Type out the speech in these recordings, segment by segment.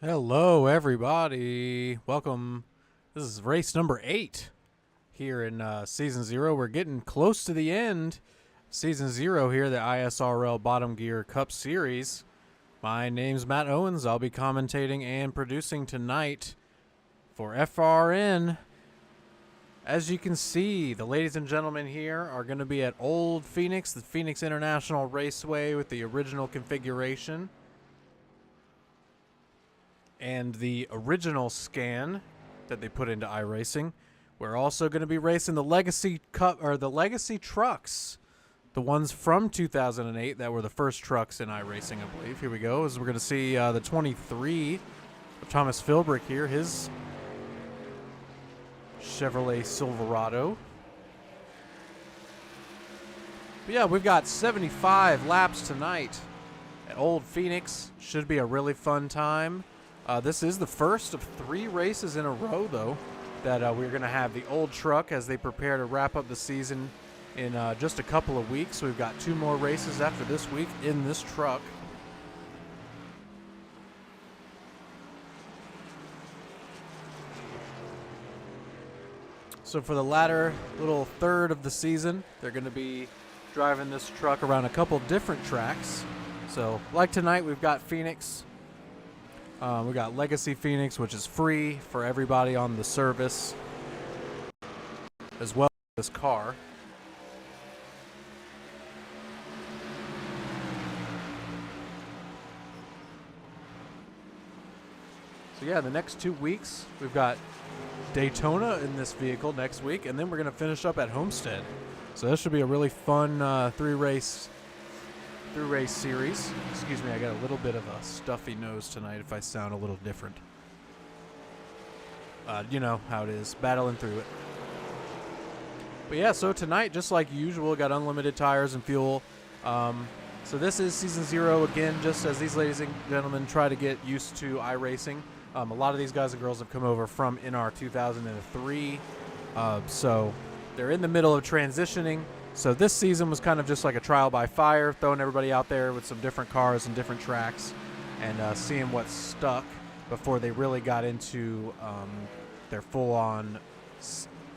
Hello, everybody. Welcome. This is race number 8 here in Season 0. We're getting close to the end. Season 0 here, the iSRL Bottom Gear Cup Series. My name's Matt Owens. I'll be commentating and producing tonight for FRN. As you can see, the ladies and gentlemen here are going to be at Old Phoenix, the Phoenix International Raceway with the original configuration and the original scan that they put into iRacing. We're also going to be racing the Legacy Cup, or the Legacy trucks, the ones from 2008 that were the first trucks in iRacing, I believe. Here we go. As we're going to see the 23 of Thomas Philbrick here, his Chevrolet Silverado. But yeah, we've got 75 laps tonight at Old Phoenix. Should be a really fun time. This is the first of 3 races in a row, though, that we're going to have the old truck as they prepare to wrap up the season in just a couple of weeks. We've got 2 more races after this week in this truck. So for the latter little third of the season, they're going to be driving this truck around a couple different tracks. So like tonight, we've got Phoenix. We got Legacy Phoenix, which is free for everybody on the service, as well as this car. So yeah, the next 2 weeks, we've got Daytona in this vehicle next week, and then we're going to finish up at Homestead. So this should be a really fun three-race series. Excuse me, I got a little bit of a stuffy nose tonight if I sound a little different. You know how it is, battling through it. But yeah, so tonight, just like usual, got unlimited tires and fuel. So this is Season 0 again, just as these ladies and gentlemen try to get used to iRacing. A lot of these guys and girls have come over from NR 2003, so they're in the middle of transitioning. So this season was kind of just like a trial by fire, throwing everybody out there with some different cars and different tracks and seeing what stuck before they really got into their full-on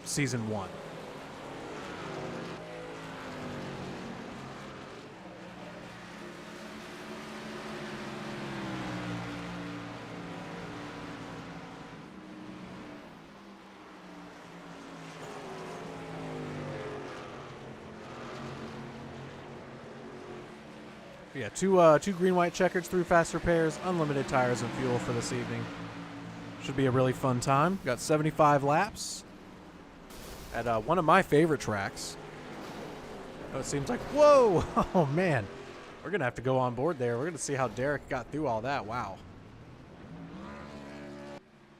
Season 1. Yeah, two green-white checkers, 3 fast repairs, unlimited tires and fuel for this evening. Should be a really fun time. Got 75 laps at one of my favorite tracks. Oh, it seems like, whoa! Oh, man. We're going to have to go on board there. We're going to see how Derek got through all that. Wow.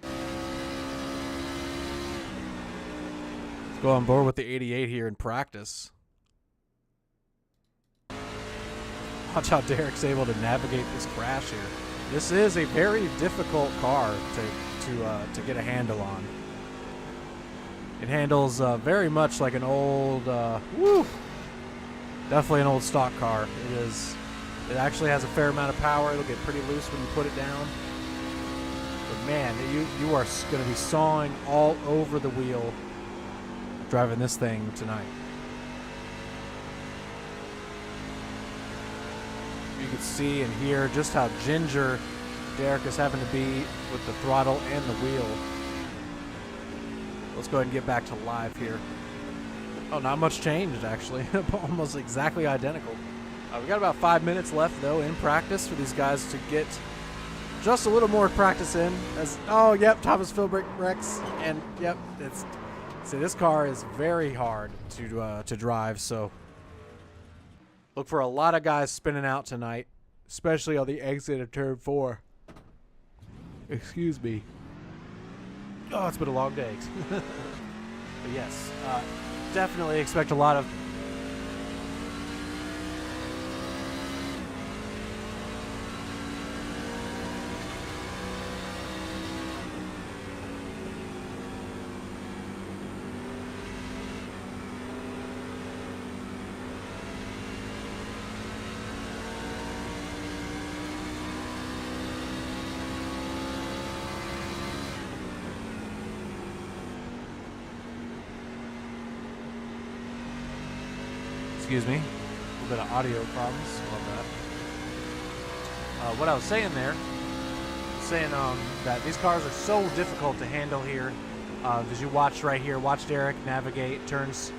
Let's go on board with the 88 here in practice. Watch how Derek's able to navigate this crash here. This is a very difficult car to get a handle on. It handles very much like an old, definitely an old stock car. It is. It actually has a fair amount of power. It'll get pretty loose when you put it down. But man, you are going to be sawing all over the wheel driving this thing tonight. You can see and hear just how ginger Derek is having to be with the throttle and the wheel. Let's go ahead and get back to live here. Oh, not much changed, actually. Almost exactly identical. We've got about 5 minutes left, though, in practice for these guys to get just a little more practice in. Oh, yep, Thomas Philbrick Rex. And, yep, see, this car is very hard to drive, so look for a lot of guys spinning out tonight, especially on the exit of turn 4. Excuse me. Oh, it's been a long day. But yes, definitely expect a lot of Excuse me. A little bit of audio problems. Love that. What I was saying there, that these cars are so difficult to handle here. As you watch right here, watch Derek navigate turns.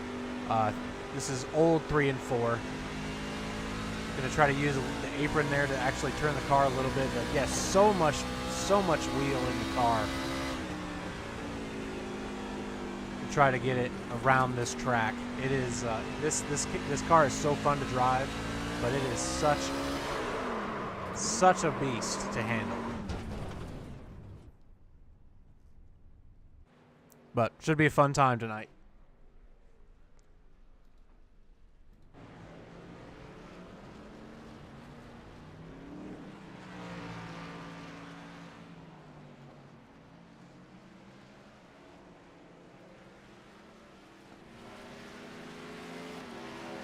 This is old 3 and 4. Gonna try to use the apron there to actually turn the car a little bit. But yes, so much wheel in the car. To try to get it around this track. It is this car is so fun to drive, but it is such a beast to handle. But should be a fun time tonight.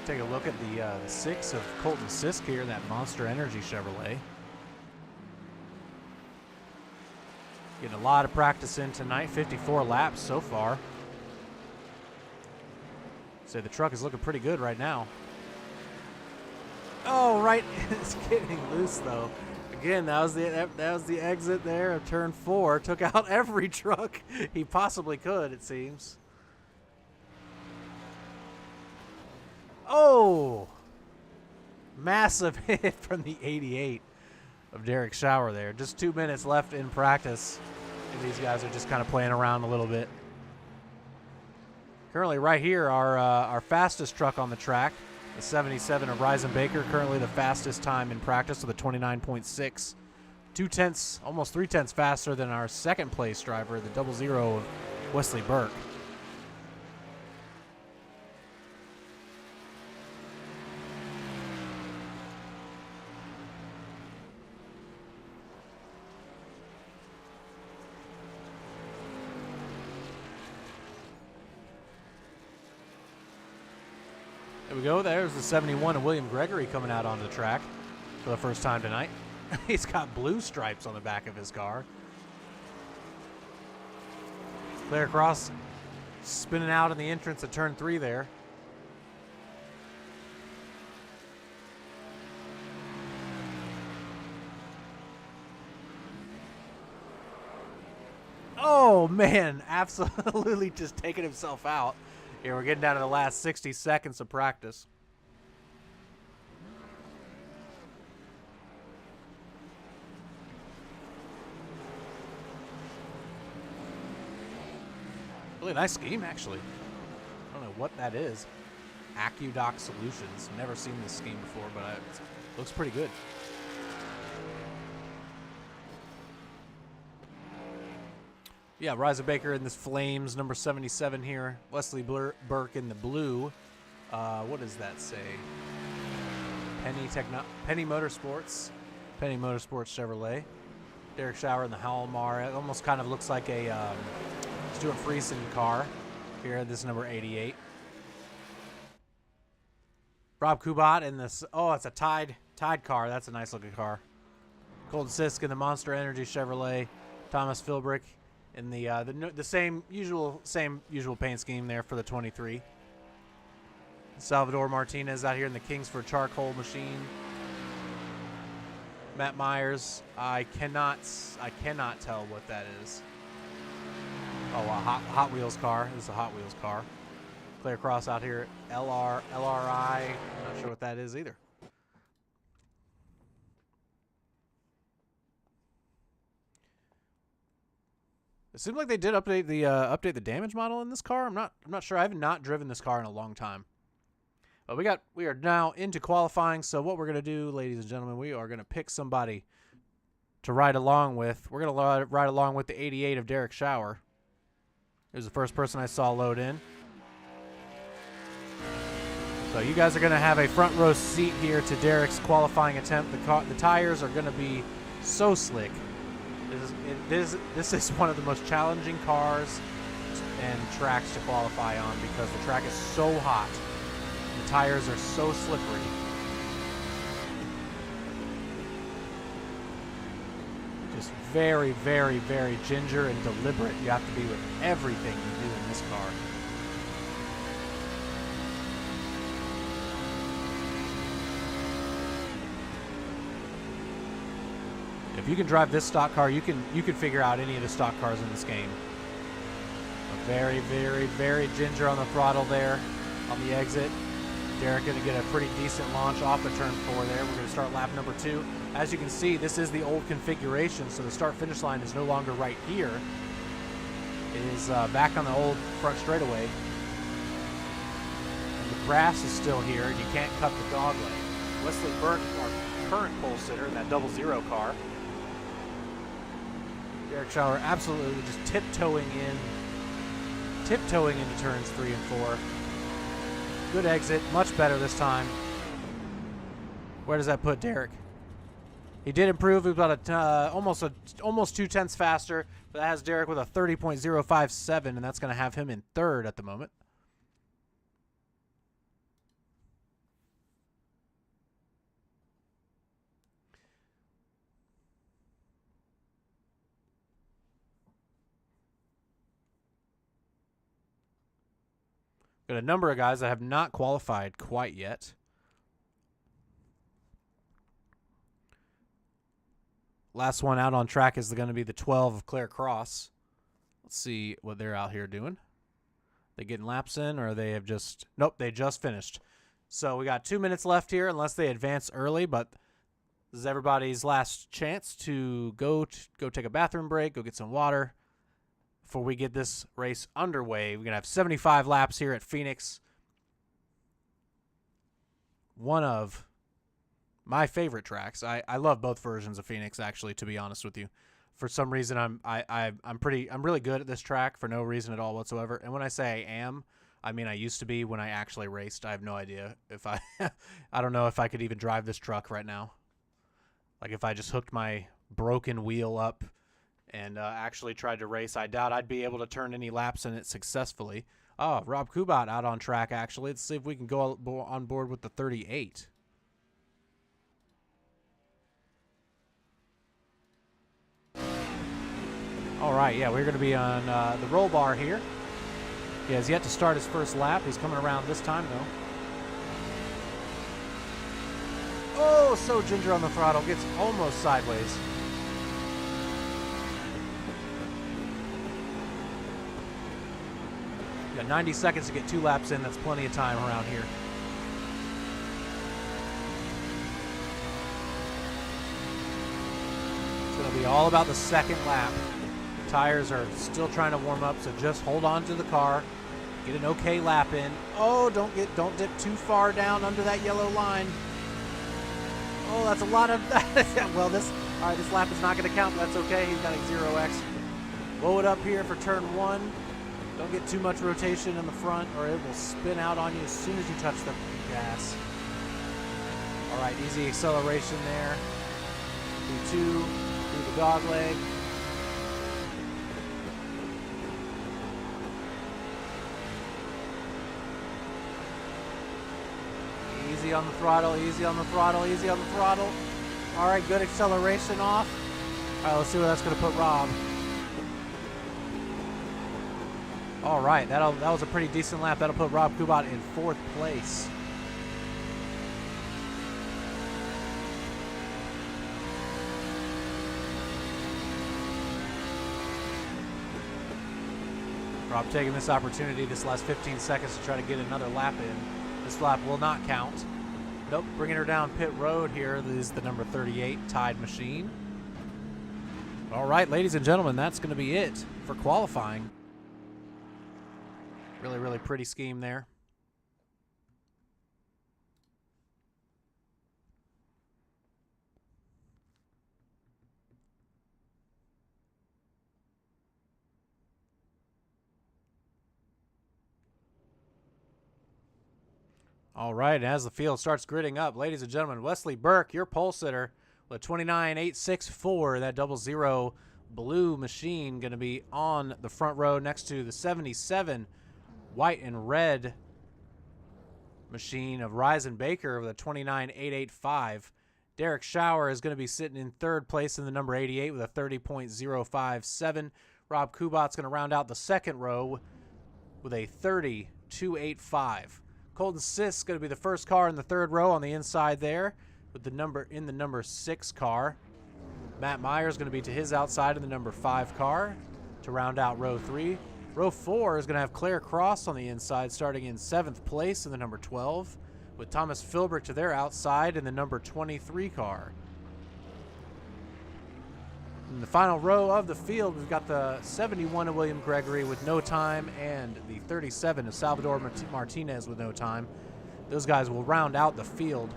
Take a look at the 6 of Colton Sisk here, that Monster Energy Chevrolet. Getting a lot of practice in tonight, 54 laps so far. So the truck is looking pretty good right now. Oh, right, it's getting loose though. Again, that was the exit there of turn 4. Took out every truck he possibly could, it seems. Oh! Massive hit from the 88 of Derek Schauer there. Just 2 minutes left in practice, and these guys are just kind of playing around a little bit. Currently right here, our fastest truck on the track, the 77 of Ryzen Baker, currently the fastest time in practice with a 29.6. 2/10, almost 3/10 faster than our second place driver, the 00 of Wesley Burke. There we go. There's the 71 of William Gregory coming out onto the track for the first time tonight. He's got blue stripes on the back of his car. Clear across, spinning out in the entrance at turn 3 there. Oh, man, absolutely just taking himself out. Here, we're getting down to the last 60 seconds of practice. Really nice scheme, actually. I don't know what that is. AccuDoc Solutions. Never seen this scheme before, but it looks pretty good. Yeah, Ryza Baker in this Flames, number 77 here. Wesley Burke in the blue. What does that say? Penny Motorsports. Penny Motorsports Chevrolet. Derek Schauer in the Halmar. It almost kind of looks like a Stuart Friesen car here. This is number 88. Rob Kubat in this. Oh, it's a Tide car. That's a nice looking car. Colton Sisk in the Monster Energy Chevrolet. Thomas Philbrick in the same usual paint scheme there for the 23. Salvador Martinez out here in the Kingsford charcoal machine. Matt Myers, I cannot tell what that is. Oh, a Hot Wheels car. This is a Hot Wheels car. Clear across out here, LRI. Not sure what that is either. It seems like they did update the damage model in this car. I'm not sure. I have not driven this car in a long time. But we are now into qualifying. So what we're gonna do, ladies and gentlemen, we are gonna pick somebody to ride along with. We're gonna ride along with the 88 of Derek Schauer. It was the first person I saw load in. So you guys are gonna have a front row seat here to Derek's qualifying attempt. The tires are gonna be so slick. This is one of the most challenging cars and tracks to qualify on because the track is so hot. The tires are so slippery. Just very, very, very ginger and deliberate you have to be with everything you do in this car. you can drive this stock car, you can figure out any of the stock cars in this game. Very, very, very ginger on the throttle there on the exit. Derek going to get a pretty decent launch off of turn 4 there. We're going to start lap number 2. As you can see, this is the old configuration, so the start-finish line is no longer right here. It is back on the old front straightaway. And the grass is still here, and you can't cut the dog leg. Wesley Burke, our current pole sitter in that 00 car. Derek Schauer absolutely just tiptoeing into turns 3 and 4. Good exit, much better this time. Where does that put Derek? He did improve. He was about almost 0.2 faster, but that has Derek with a 30.057, and that's going to have him in 3rd at the moment. Got a number of guys that have not qualified quite yet. Last one out on track is going to be the 12 of Claire Cross. Let's see what they're out here doing. They getting laps in, or they have just... Nope, they just finished. So we got 2 minutes left here, unless they advance early, but this is everybody's last chance to go take a bathroom break, go get some water. Before we get this race underway, we're going to have 75 laps here at Phoenix. One of my favorite tracks. I love both versions of Phoenix, actually, to be honest with you. For some reason, I'm really good at this track for no reason at all whatsoever. And when I say I am, I mean I used to be when I actually raced. I have no idea if I don't know if I could even drive this truck right now. Like if I just hooked my broken wheel up and actually tried to race, I doubt I'd be able to turn any laps in it successfully. Oh, Rob Kubat out on track, actually. Let's see if we can go on board with the 38. All right, yeah, we're going to be on the roll bar here. He has yet to start his first lap. He's coming around this time, though. Oh, so ginger on the throttle. Gets almost sideways. Got 90 seconds to get 2 laps in. That's plenty of time around here. It's going to be all about the second lap. The tires are still trying to warm up, so just hold on to the car. Get an okay lap in. Oh, don't dip too far down under that yellow line. Oh, that's a lot of that. Well, this lap is not going to count, but that's okay. He's got a 0x. Blow it up here for turn 1. Don't get too much rotation in the front, or it will spin out on you as soon as you touch the gas. All right, easy acceleration there. Through 2, through the dog leg. Easy on the throttle, easy on the throttle, easy on the throttle. All right, good acceleration off. All right, let's see where that's going to put Rob. All right, that was a pretty decent lap. That'll put Rob Kubat in 4th place. Rob taking this opportunity, this last 15 seconds, to try to get another lap in. This lap will not count. Nope, bringing her down pit road here. This is the number 38 Tide Machine. All right, ladies and gentlemen, that's going to be it for qualifying. Really, really pretty scheme there. All right, as the field starts gridding up, ladies and gentlemen, Wesley Burke, your pole sitter, with 29.864, that 00 blue machine, going to be on the front row next to the 77 white and red machine of Ryzen Baker with a 29.885. Derek Schauer is going to be sitting in 3rd place in the number 88 with a 30.057. Rob Kubat's going to round out the 2nd row with a 30.285. Colton Sisk going to be the first car in the 3rd row on the inside there with the number 6 car. Matt Myers going to be to his outside in the number 5 car to round out row 3. Row 4 is going to have Claire Cross on the inside, starting in 7th place in the number 12, with Thomas Philbrick to their outside in the number 23 car. In the final row of the field, we've got the 71 of William Gregory with no time and the 37 of Salvador Martinez with no time. Those guys will round out the field.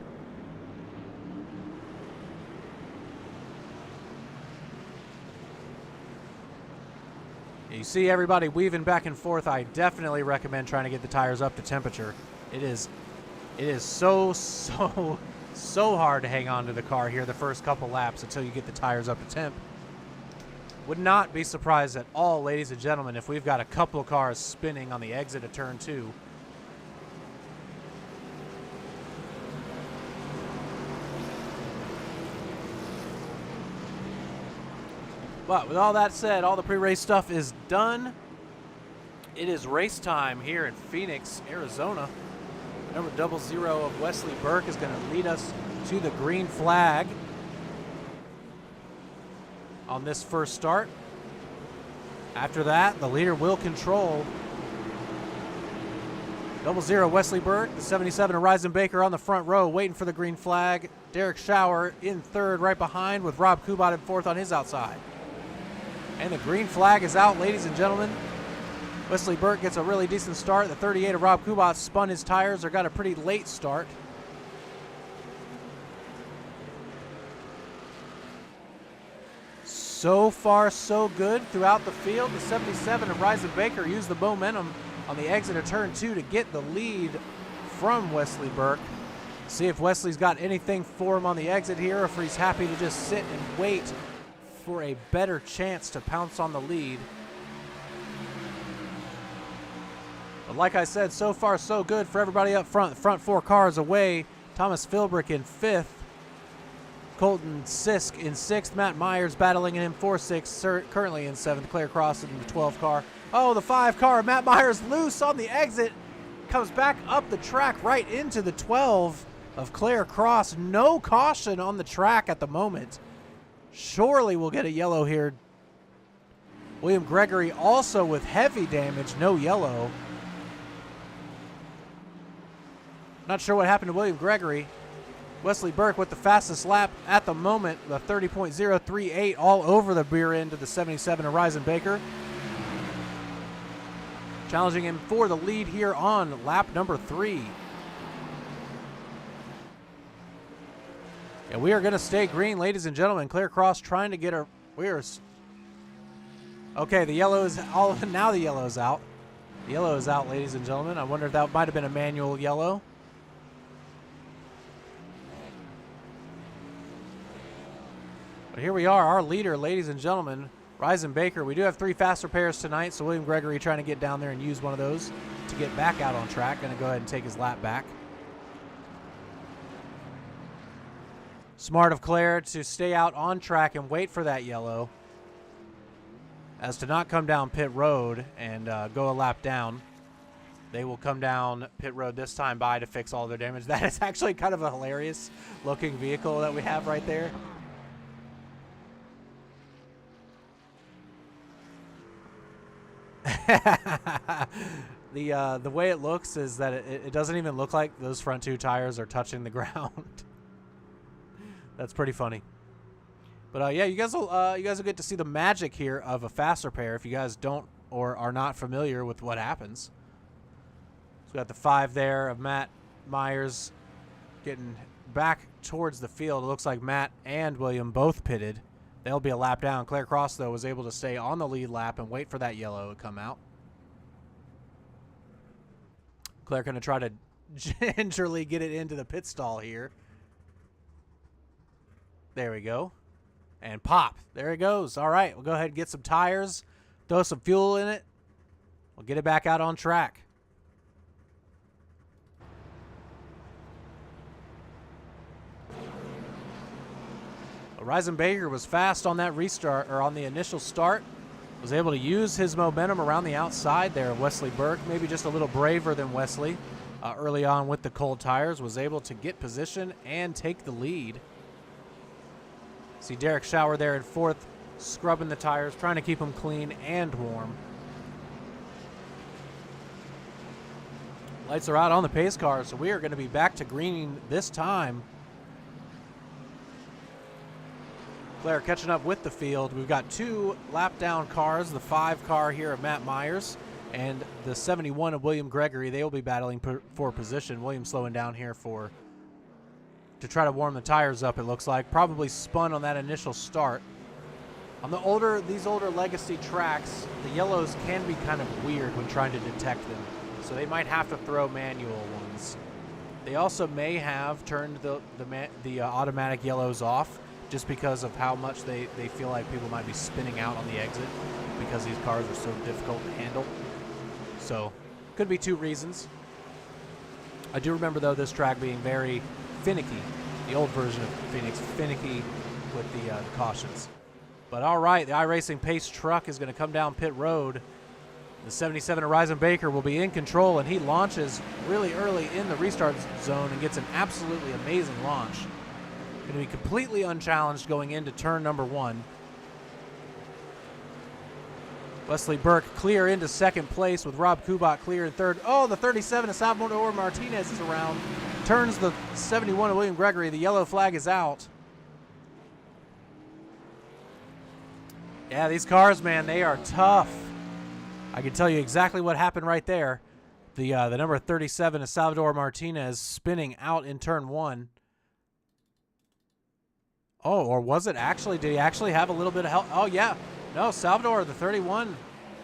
You see everybody weaving back and forth. I definitely recommend trying to get the tires up to temperature. It is so hard to hang on to the car here the first couple laps until you get the tires up to temp. Would not be surprised at all, ladies and gentlemen, if we've got a couple cars spinning on the exit of turn 2. But with all that said, all the pre-race stuff is done. It is race time here in Phoenix, Arizona. Number 00 of Wesley Burke is going to lead us to the green flag on this first start. After that, the leader will control. 00 Wesley Burke, the 77 Horizon Baker on the front row, waiting for the green flag. Derek Schauer in 3rd, right behind, with Rob Kubat in 4th on his outside. And the green flag is out, ladies and gentlemen. Wesley Burke gets a really decent start. The 38 of Rob Kubat spun his tires or got a pretty late start. So far, so good throughout the field. The 77 of Horizon Baker used the momentum on the exit of turn 2 to get the lead from Wesley Burke. See if Wesley's got anything for him on the exit here, or if he's happy to just sit and wait for a better chance to pounce on the lead. But like I said, so far so good for everybody up front. The front 4 cars away. Thomas Philbrick in 5th. Colton Sisk in 6th. Matt Myers battling in 4-6, currently in 7th. Claire Cross in the 12 car. Oh, the 5 car. Matt Myers loose on the exit. Comes back up the track right into the 12 of Claire Cross. No caution on the track at the moment. Surely we'll get a yellow here. William Gregory also with heavy damage, no yellow. Not sure what happened to William Gregory. Wesley Burke with the fastest lap at the moment, the 30.038 all over the rear end of the 77 Horizon Baker. Challenging him for the lead here on lap number 3. And we are going to stay green, ladies and gentlemen. Claire Cross trying to get her. Okay, the yellow is all. Now the yellow is out. The yellow is out, ladies and gentlemen. I wonder if that might have been a manual yellow. But here we are, our leader, ladies and gentlemen, Horizon Baker. We do have 3 faster pairs tonight, so William Gregory trying to get down there and use one of those to get back out on track. Going to go ahead and take his lap back. Smart of Claire to stay out on track and wait for that yellow, as to not come down pit road and go a lap down. They will come down pit road this time by to fix all their damage. That is actually kind of a hilarious looking vehicle that we have right there. The way it looks is that it doesn't even look like those front 2 tires are touching the ground. That's pretty funny. But yeah, you guys will get to see the magic here of a faster pair if you guys don't or are not familiar with what happens. So we got the 5 there of Matt Myers getting back towards the field. It looks like Matt and William both pitted. They'll be a lap down. Claire Cross, though, was able to stay on the lead lap and wait for that yellow to come out. Claire going to try to gingerly get it into the pit stall here. There we go. And pop. There it goes. All right, we'll go ahead and get some tires, throw some fuel in it. We'll get it back out on track. Horizon Baker was fast on that restart, or on the initial start. Was able to use his momentum around the outside there. Wesley Burke, maybe just a little braver than Wesley early on with the cold tires, was able to get position and take the lead. See Derek Shower there in 4th, scrubbing the tires, trying to keep them clean and warm. Lights are out on the pace car, so we are going to be back to green this time. Claire catching up with the field. We've got 2 lap down cars, the 5 car here of Matt Myers and the 71 of William Gregory. They will be battling for position. William slowing down here to try to warm the tires up, it looks like. Probably spun on that initial start. On these older legacy tracks, the yellows can be kind of weird when trying to detect them, so they might have to throw manual ones. They also may have turned the automatic yellows off, just because of how much they feel like people might be spinning out on the exit because these cars are so difficult to handle. So, could be 2 reasons. I do remember, though, this track being very finicky. The old version of Phoenix, finicky with the cautions. But all right, the iRacing Pace truck is going to come down pit road. The 77 Horizon Baker will be in control, and he launches really early in the restart zone and gets an absolutely amazing launch. Going to be completely unchallenged going into turn number 1. Wesley Burke clear into 2nd place with Rob Kubot clear in 3rd. Oh, the 37 of Salvador Martinez is around. Turns the 71 of William Gregory. The yellow flag is out. Yeah, these cars, man, they are tough. I can tell you exactly what happened right there. The number 37 of Salvador Martinez spinning out in turn 1. Oh, or was it actually? Did he actually have a little bit of help? Oh, yeah. No, Salvador, the 31,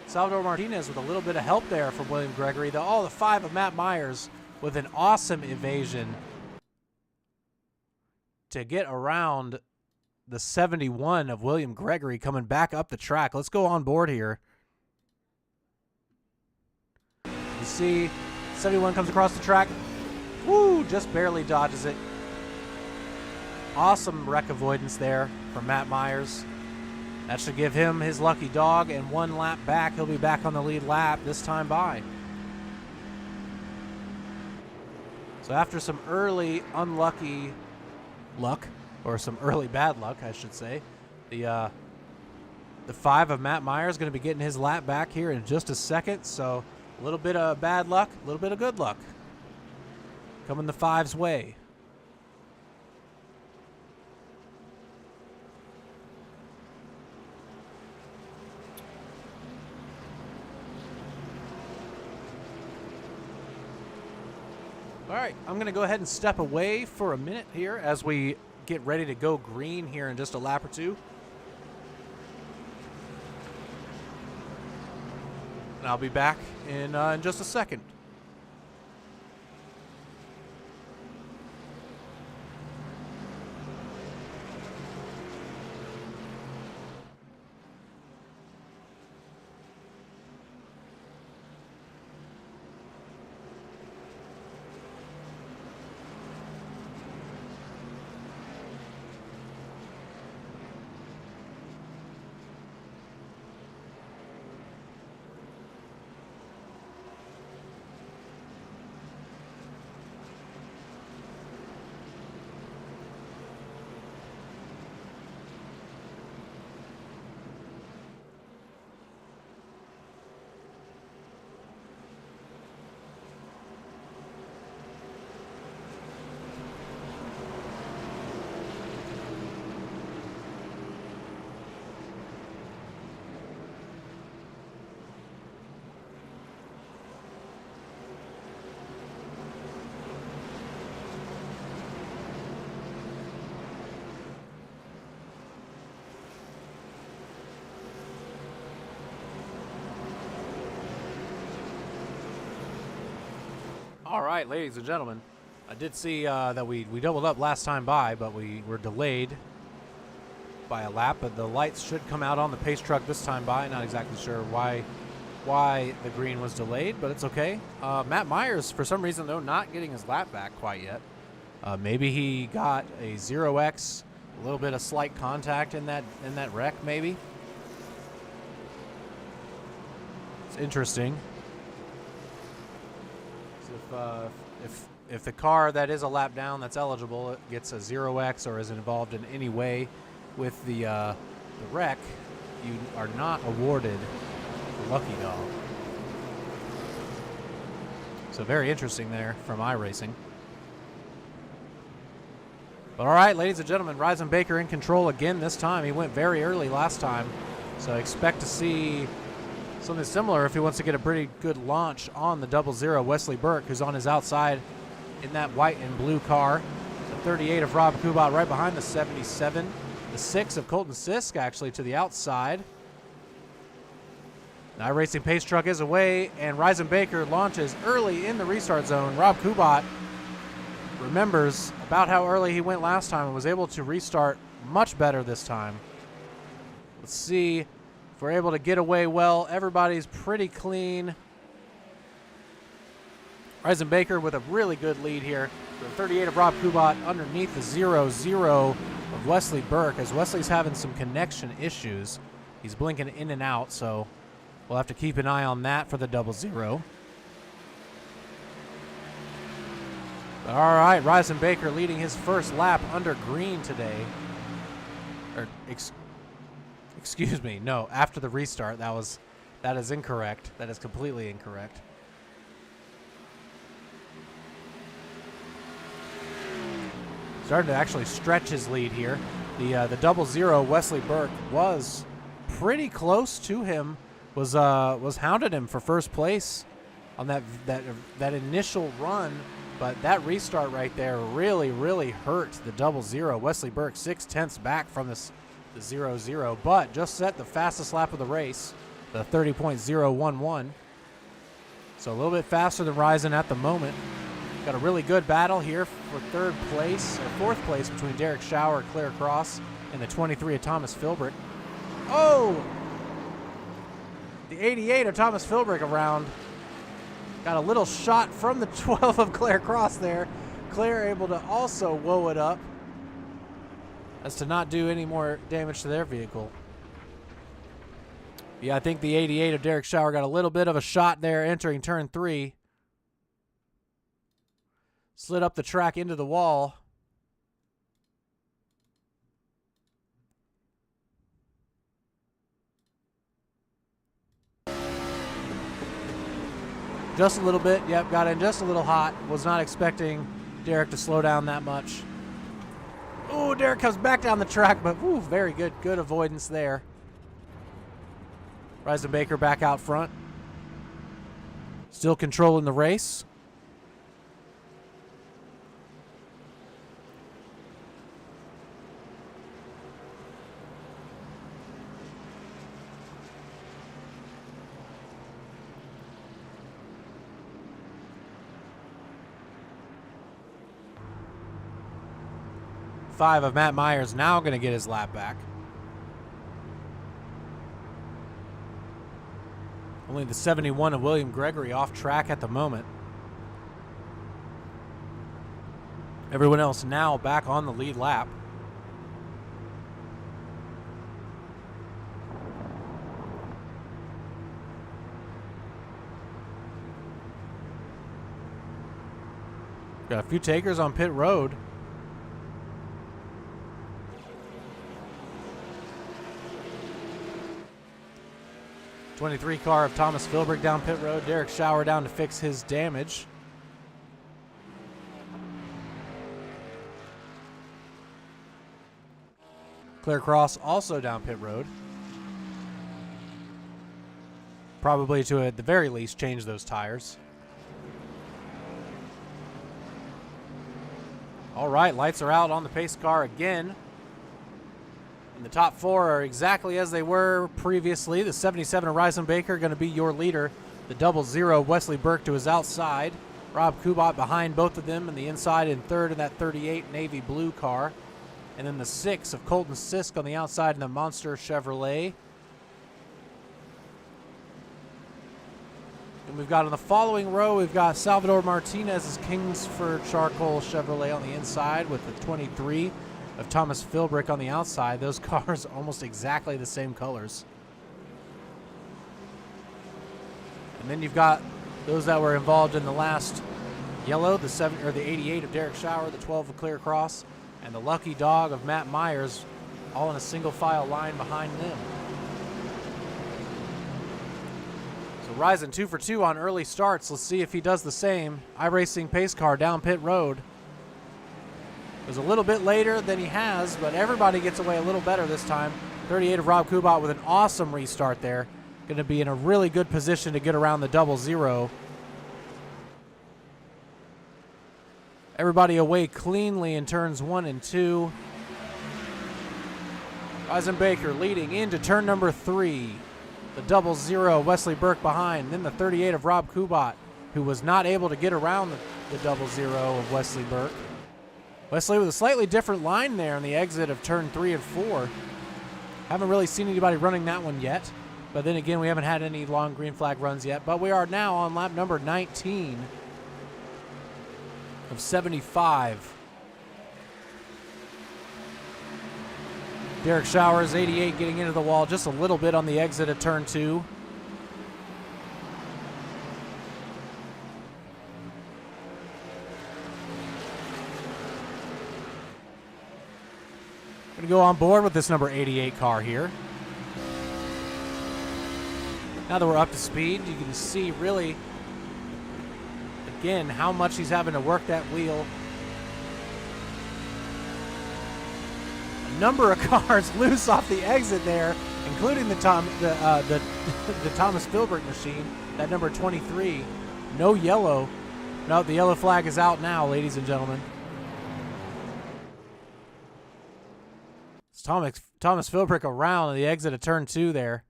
Salvador Martinez with a little bit of help there from William Gregory. The 5 of Matt Myers with an awesome evasion to get around the 71 of William Gregory coming back up the track. Let's go on board here. You see 71 comes across the track. Woo, just barely dodges it. Awesome wreck avoidance there from Matt Myers. That should give him his lucky dog, and 1 lap back. He'll be back on the lead lap this time by. So after some early unlucky luck, or some early bad luck, I should say, the 5 of Matt Myers is going to be getting his lap back here in just a second. So a little bit of bad luck, a little bit of good luck coming the 5's way. All right, I'm going to go ahead and step away for a minute here as we get ready to go green here in just a lap or 2. And I'll be back in just a second. All right, ladies and gentlemen, I did see that we doubled up last time by, but we were delayed by a lap. But the lights should come out on the pace truck this time by. Not exactly sure why the green was delayed, but it's okay. Matt Myers, for some reason, though, not getting his lap back quite yet. Maybe he got a 0x, a little bit of slight contact in that wreck, maybe. It's interesting. If the car that is a lap down that's eligible, it gets a 0x or is involved in any way with the wreck, you are not awarded the lucky dog. So very interesting there from iRacing. But all right, ladies and gentlemen, Ryzen Baker in control again this time. He went very early last time, so I expect to see something similar if he wants to get a pretty good launch on the 00. Wesley Burke, who's on his outside in that white and blue car. The 38 of Rob Kubat right behind the 77. The 6 of Colton Sisk actually to the outside. The iRacing pace truck is away, and Ryzen Baker launches early in the restart zone. Rob Kubat remembers about how early he went last time and was able to restart much better this time. Let's see if we're able to get away well. Everybody's pretty clean. Ryzen Baker with a really good lead here. The 38 of Rob Kubat underneath the 00 of Wesley Burke, as Wesley's having some connection issues. He's blinking in and out, so we'll have to keep an eye on that for the 00. All right, Ryzen Baker leading his first lap under green today. Excuse me, no, after the restart. That is incorrect. That is completely incorrect. Starting to actually stretch his lead here. The 00 Wesley Burke was pretty close to him. Was hounded him for first place on that initial run. But that restart right there really, really hurt the 00. Wesley Burke 0.6 back from the 00, but just set the fastest lap of the race, the 30.011. So a little bit faster than Ryzen at the moment. Got a really good battle here for third place, or fourth place between Derek Schauer, Claire Cross, and the 23 of Thomas Philbrick. Oh! The 88 of Thomas Philbrick around. Got a little shot from the 12 of Claire Cross there. Claire able to also woe it up as to not do any more damage to their vehicle. Yeah, I think the 88 of Derek Schauer got a little bit of a shot there entering turn 3. Slid up the track into the wall. Just a little bit. Yep, got in just a little hot. Was not expecting Derek to slow down that much. Oh, Derek comes back down the track, but whew, very good. Good avoidance there. Ryzen Baker back out front. Still controlling the race. Five of Matt Myers now going to get his lap back. Only the 71 of William Gregory off track at the moment. Everyone else now back on the lead lap. Got a few takers on pit road. '23 car of Thomas Philbrick down pit road. Derek Schauer down to fix his damage. Claire Cross also down pit road. Probably to, at the very least, change those tires. All right, lights are out on the pace car again. And the top four are exactly as they were previously. The 77 of Ryzen Baker going to be your leader. The 00 Wesley Burke to his outside. Rob Kubat behind both of them, and the inside in third in that 38 navy blue car. And then the 6 of Colton Sisk on the outside in the Monster Chevrolet. And we've got on the following row, we've got Salvador Martinez's Kingsford Charcoal Chevrolet on the inside with the 23 of Thomas Philbrick on the outside. Those cars almost exactly the same colors. And then you've got those that were involved in the last yellow, the 88 of Derek Schauer, the 12 of Claire Cross, and the lucky dog of Matt Myers all in a single file line behind them. So Ryzen 2 for 2 on early starts. Let's see if he does the same. iRacing pace car down pit road. It was a little bit later than he has, but everybody gets away a little better this time. 38 of Rob Kubat with an awesome restart there. Going to be in a really good position to get around the 00. Everybody away cleanly in turns 1 and 2. Eisenbaker leading into turn number 3. The 00, Wesley Burke behind. Then the 38 of Rob Kubat, who was not able to get around the 00 of Wesley Burke. Wesley with a slightly different line there in the exit of turn 3 and 4. Haven't really seen anybody running that one yet. But then again, we haven't had any long green flag runs yet. But we are now on lap number 19 of 75. Derek Showers, 88, getting into the wall just a little bit on the exit of turn 2. Going to go on board with this number 88 car here. Now that we're up to speed, you can see really, again, how much he's having to work that wheel. A number of cars loose off the exit there, including the Thomas Philbrick machine, that number 23. No yellow. No, the yellow flag is out now, ladies and gentlemen. It's Thomas Philbrick around the exit of turn 2 there.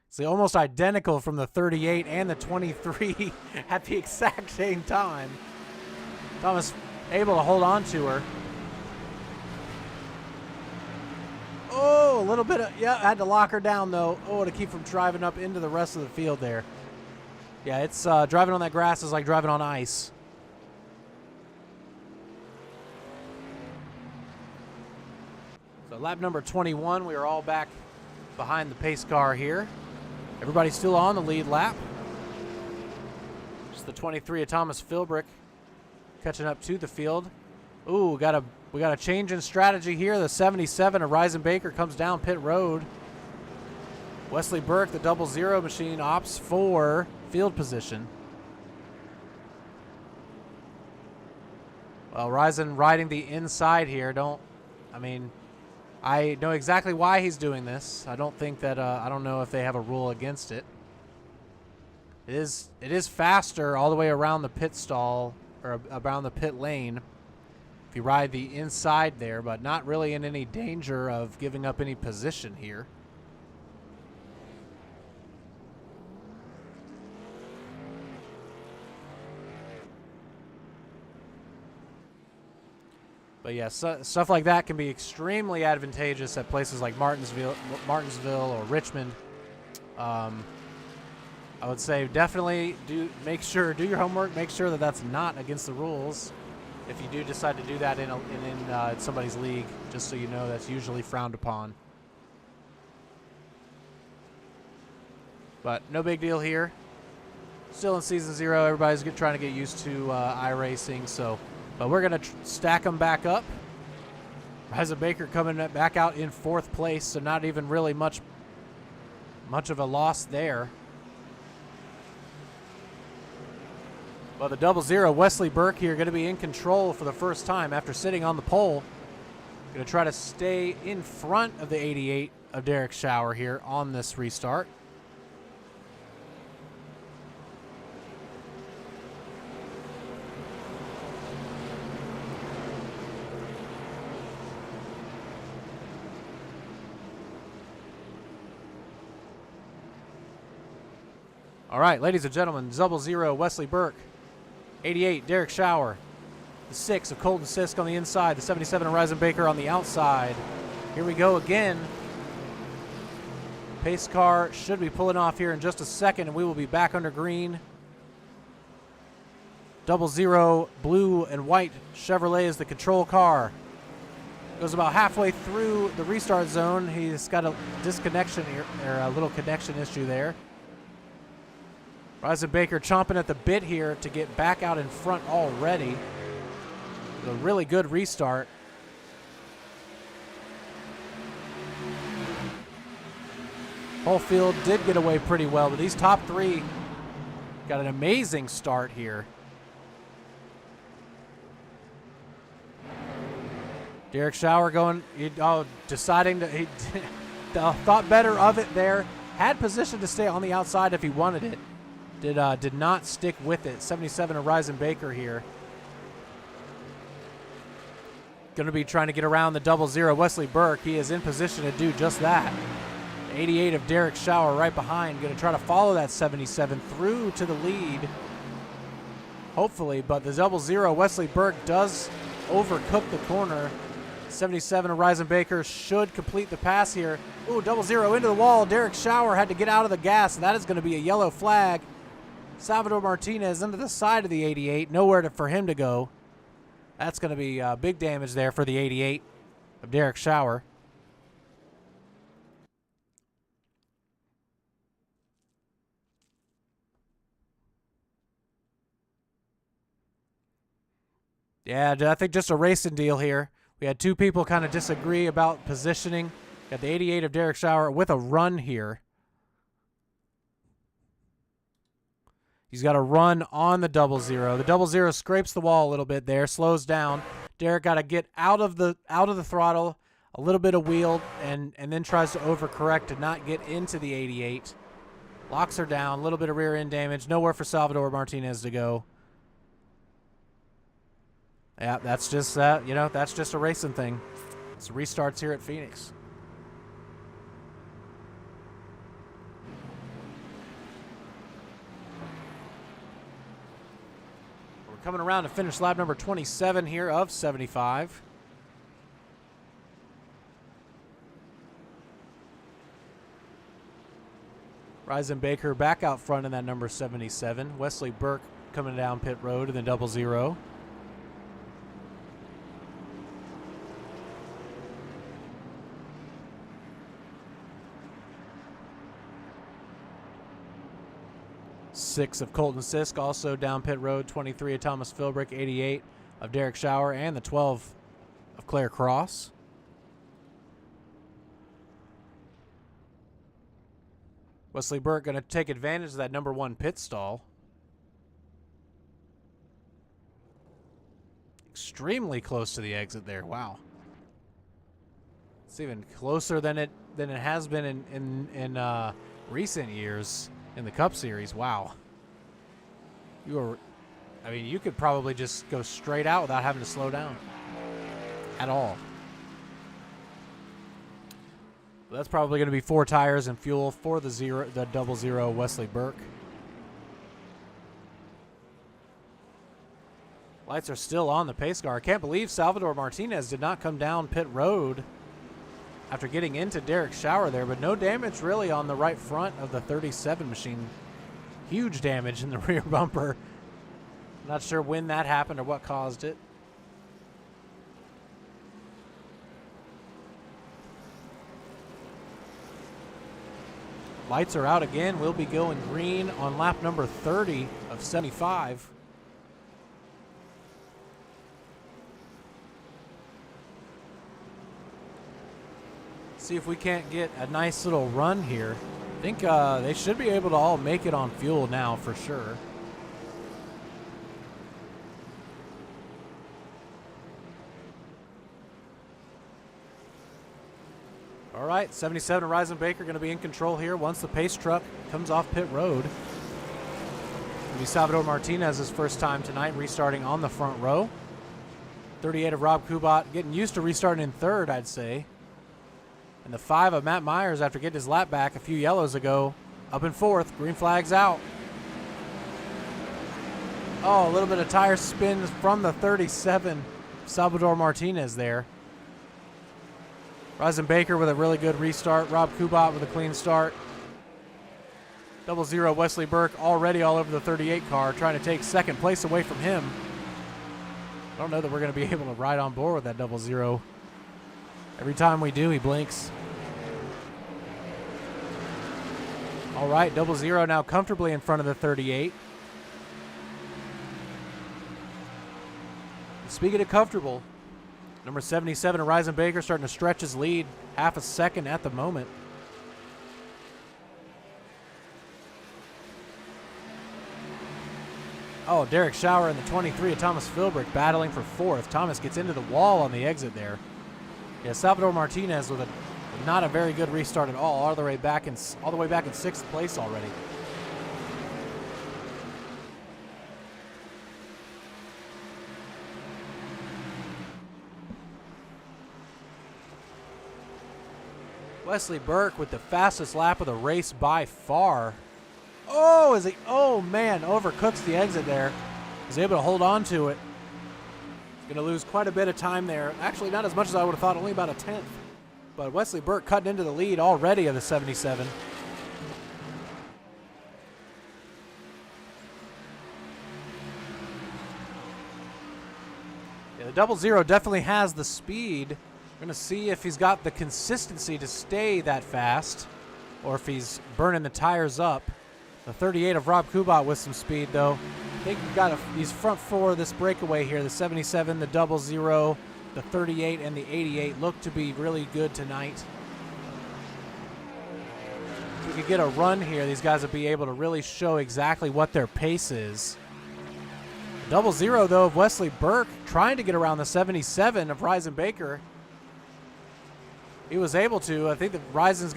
It's almost identical from the 38 and the 23 at the exact same time. Thomas able to hold on to her. Oh, a little bit of, yeah, had to lock her down though. Oh, to keep from driving up into the rest of the field there. Yeah, it's driving on that grass is like driving on ice. So lap number 21, we are all back behind the pace car here. Everybody's still on the lead lap. Just the 23 of Thomas Philbrick catching up to the field. Ooh, we got a change in strategy here. The 77 of Reisenbaker comes down pit road. Wesley Burke, the 00 machine, opts for field position. Well, Reisen riding the inside here. I know exactly why he's doing this. I don't think that, I don't know if they have a rule against it. It is faster all the way around the pit stall, or around the pit lane, if you ride the inside there, but not really in any danger of giving up any position here. But yeah, stuff like that can be extremely advantageous at places like Martinsville or Richmond. I would say definitely do your homework. Make sure that that's not against the rules. If you do decide to do that in somebody's league, just so you know, that's usually frowned upon. But no big deal here. Still in season 0, everybody's trying to get used to iRacing, so. But we're going to stack them back up. Reisenbaker coming back out in 4th place, so not even really much of a loss there. Well, the 00, Wesley Burke here, going to be in control for the first time after sitting on the pole. Going to try to stay in front of the 88 of Derek Schauer here on this restart. All right, ladies and gentlemen, 00, Wesley Burke. 88, Derek Schauer. The 6 of Colton Sisk on the inside. The 77 of Reisenbaker on the outside. Here we go again. Pace car should be pulling off here in just a second, and we will be back under green. 00, blue and white Chevrolet is the control car. Goes about halfway through the restart zone. He's got a disconnection here, or a little connection issue there. Reisenbaker chomping at the bit here to get back out in front already. A really good restart. Holefield did get away pretty well, but these top three got an amazing start here. Derek Schauer deciding to, he thought better of it there. Had position to stay on the outside if he wanted it. Did not stick with it. 77 of Reisenbaker here. Going to be trying to get around the 00 Wesley Burke. He is in position to do just that. 88 of Derek Schauer right behind. Going to try to follow that 77 through to the lead. Hopefully, but the 00 Wesley Burke does overcook the corner. 77 of Reisenbaker should complete the pass here. Ooh, 00 into the wall. Derek Schauer had to get out of the gas, and that is going to be a yellow flag. Salvador Martinez into the side of the 88. Nowhere for him to go. That's going to be big damage there for the 88 of Derek Schauer. Yeah, I think just a racing deal here. We had two people kind of disagree about positioning. Got the 88 of Derek Schauer with a run here. He's got a run on the 00. The 00 scrapes the wall a little bit there, slows down. Derek got to get out of the throttle, a little bit of wheel, and then tries to overcorrect to not get into the 88. Locks her down, a little bit of rear end damage. Nowhere for Salvador Martinez to go. Yeah, that's just that's just a racing thing. It's restarts here at Phoenix. We're coming around to finish lap number 27 here of 75. Reisenbaker back out front in that number 77. Wesley Burke coming down pit road in the 00. Six of Colton Sisk also down pit road. 23 of Thomas Philbrick. 88 of Derek Schauer. And the 12 of Claire Cross. Wesley Burke going to take advantage of that number 1 pit stall. Extremely close to the exit there. Wow. It's even closer than it has been in recent years in the Cup Series. Wow. You could probably just go straight out without having to slow down at all. But that's probably going to be 4 tires and fuel for the 00 Wesley Burke. Lights are still on the pace car. I can't believe Salvador Martinez did not come down pit road after getting into Derek Schauer there, but no damage really on the right front of the 37 machine. Huge damage in the rear bumper. Not sure when that happened or what caused it. Lights are out again. We'll be going green on lap number 30 of 75. See if we can't get a nice little run here. I think they should be able to all make it on fuel now for sure. All right, 77 and Reisenbaker going to be in control here once the pace truck comes off pit road. It'll be Salvador Martinez's first time tonight restarting on the front row. 38 of Rob Kubat getting used to restarting in third, I'd say. And the 5 of Matt Myers after getting his lap back a few yellows ago. Up in fourth, green flag's out. Oh, a little bit of tire spin from the 37, Salvador Martinez there. Reisenbaker with a really good restart. Rob Kubat with a clean start. 00 Wesley Burke already all over the 38 car, trying to take second place away from him. I don't know that we're going to be able to ride on board with that 00. Every time we do, he blinks. All right, 00 now comfortably in front of the 38. Speaking of comfortable, number 77, Horizon Baker, starting to stretch his lead, half a second at the moment. Oh, Derek Schauer in the 23 of Thomas Philbrick battling for fourth. Thomas gets into the wall on the exit there. Yeah, Salvador Martinez with not a very good restart at all the way back in sixth place already. Wesley Burke with the fastest lap of the race by far. Oh man, overcooks the exit there. Is able to hold on to it. He's going to lose quite a bit of time there. Actually, not as much as I would have thought, only about a tenth. But Wesley Burke cutting into the lead already of the 77. Yeah, the 00 definitely has the speed. We're going to see if he's got the consistency to stay that fast or if he's burning the tires up. The 38 of Rob Kubat with some speed, though. I think we've got these front four of this breakaway here. The 77, the 00, the 38, and the 88 look to be really good tonight. If we could get a run here, these guys would be able to really show exactly what their pace is. 00, though, of Wesley Burke trying to get around the 77 of Horizon Baker. He was able to. I think that Horizon's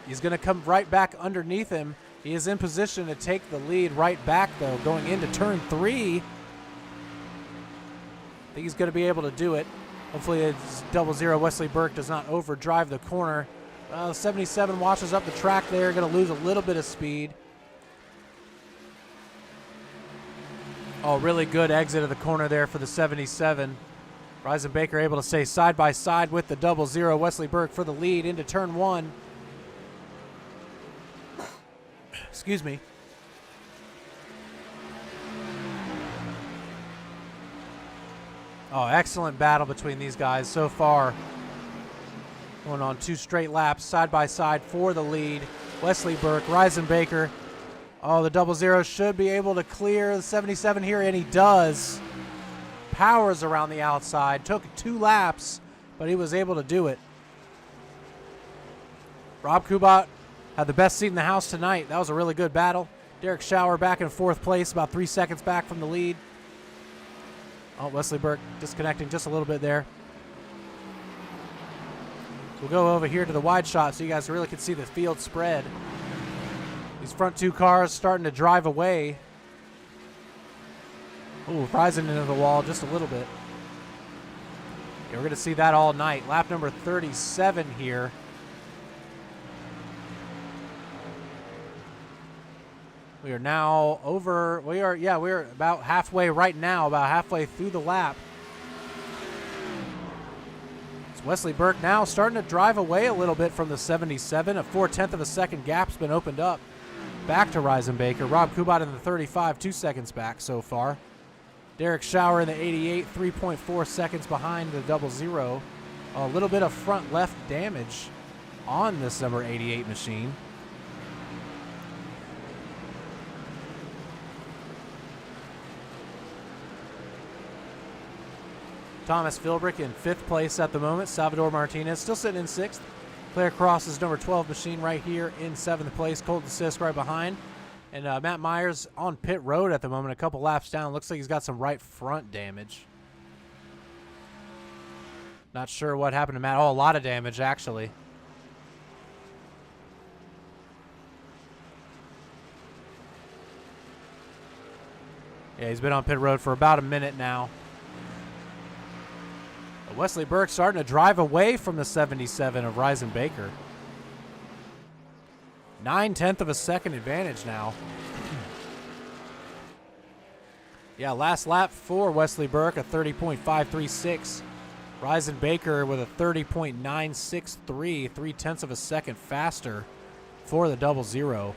he's going to come right back underneath him. He is in position to take the lead right back, though, going into turn 3. I think he's going to be able to do it. Hopefully it's 00 Wesley Burke does not overdrive the corner. 77 washes up the track there, going to lose a little bit of speed. Oh, really good exit of the corner there for the 77. Horizon Baker able to stay side by side with the 00 Wesley Burke for the lead into turn 1. Excuse me. Oh, excellent battle between these guys so far. Going on 2 straight laps, side by side for the lead. Wesley Burke, Horizon Baker. Oh, the 00 should be able to clear the 77 here, and he does. Powers around the outside. Took 2 laps, but he was able to do it. Rob Kubat had the best seat in the house tonight. That was a really good battle. Derek Schauer back in 4th place, about 3 seconds back from the lead. Oh, Wesley Burke disconnecting just a little bit there. We'll go over here to the wide shot so you guys really can see the field spread. These front 2 cars starting to drive away. Ooh, rising into the wall just a little bit. Yeah, we're going to see that all night. Lap number 37 here. We are now we're about halfway right now, about halfway through the lap. It's Wesley Burke now starting to drive away a little bit from the 77. A 4/10 of a second gap's been opened up. Back to Horizon Baker. Rob Kubat in the 35, 2 seconds back so far. Derek Schauer in the 88, 3.4 seconds behind the 00. A little bit of front left damage on this number 88 machine. Thomas Philbrick in 5th place at the moment. Salvador Martinez still sitting in 6th. Claire Cross is number 12 machine right here in 7th place. Colton Sisk right behind. And Matt Myers on pit road at the moment, a couple laps down. Looks like he's got some right front damage. Not sure what happened to Matt. Oh, a lot of damage, actually. Yeah, he's been on pit road for about a minute now. But Wesley Burke starting to drive away from the 77 of Horizon Baker. 9/10 of a second advantage now. Yeah, last lap for Wesley Burke, a 30.536. Horizon Baker with a 30.963, 3/10 of a second faster for the 00.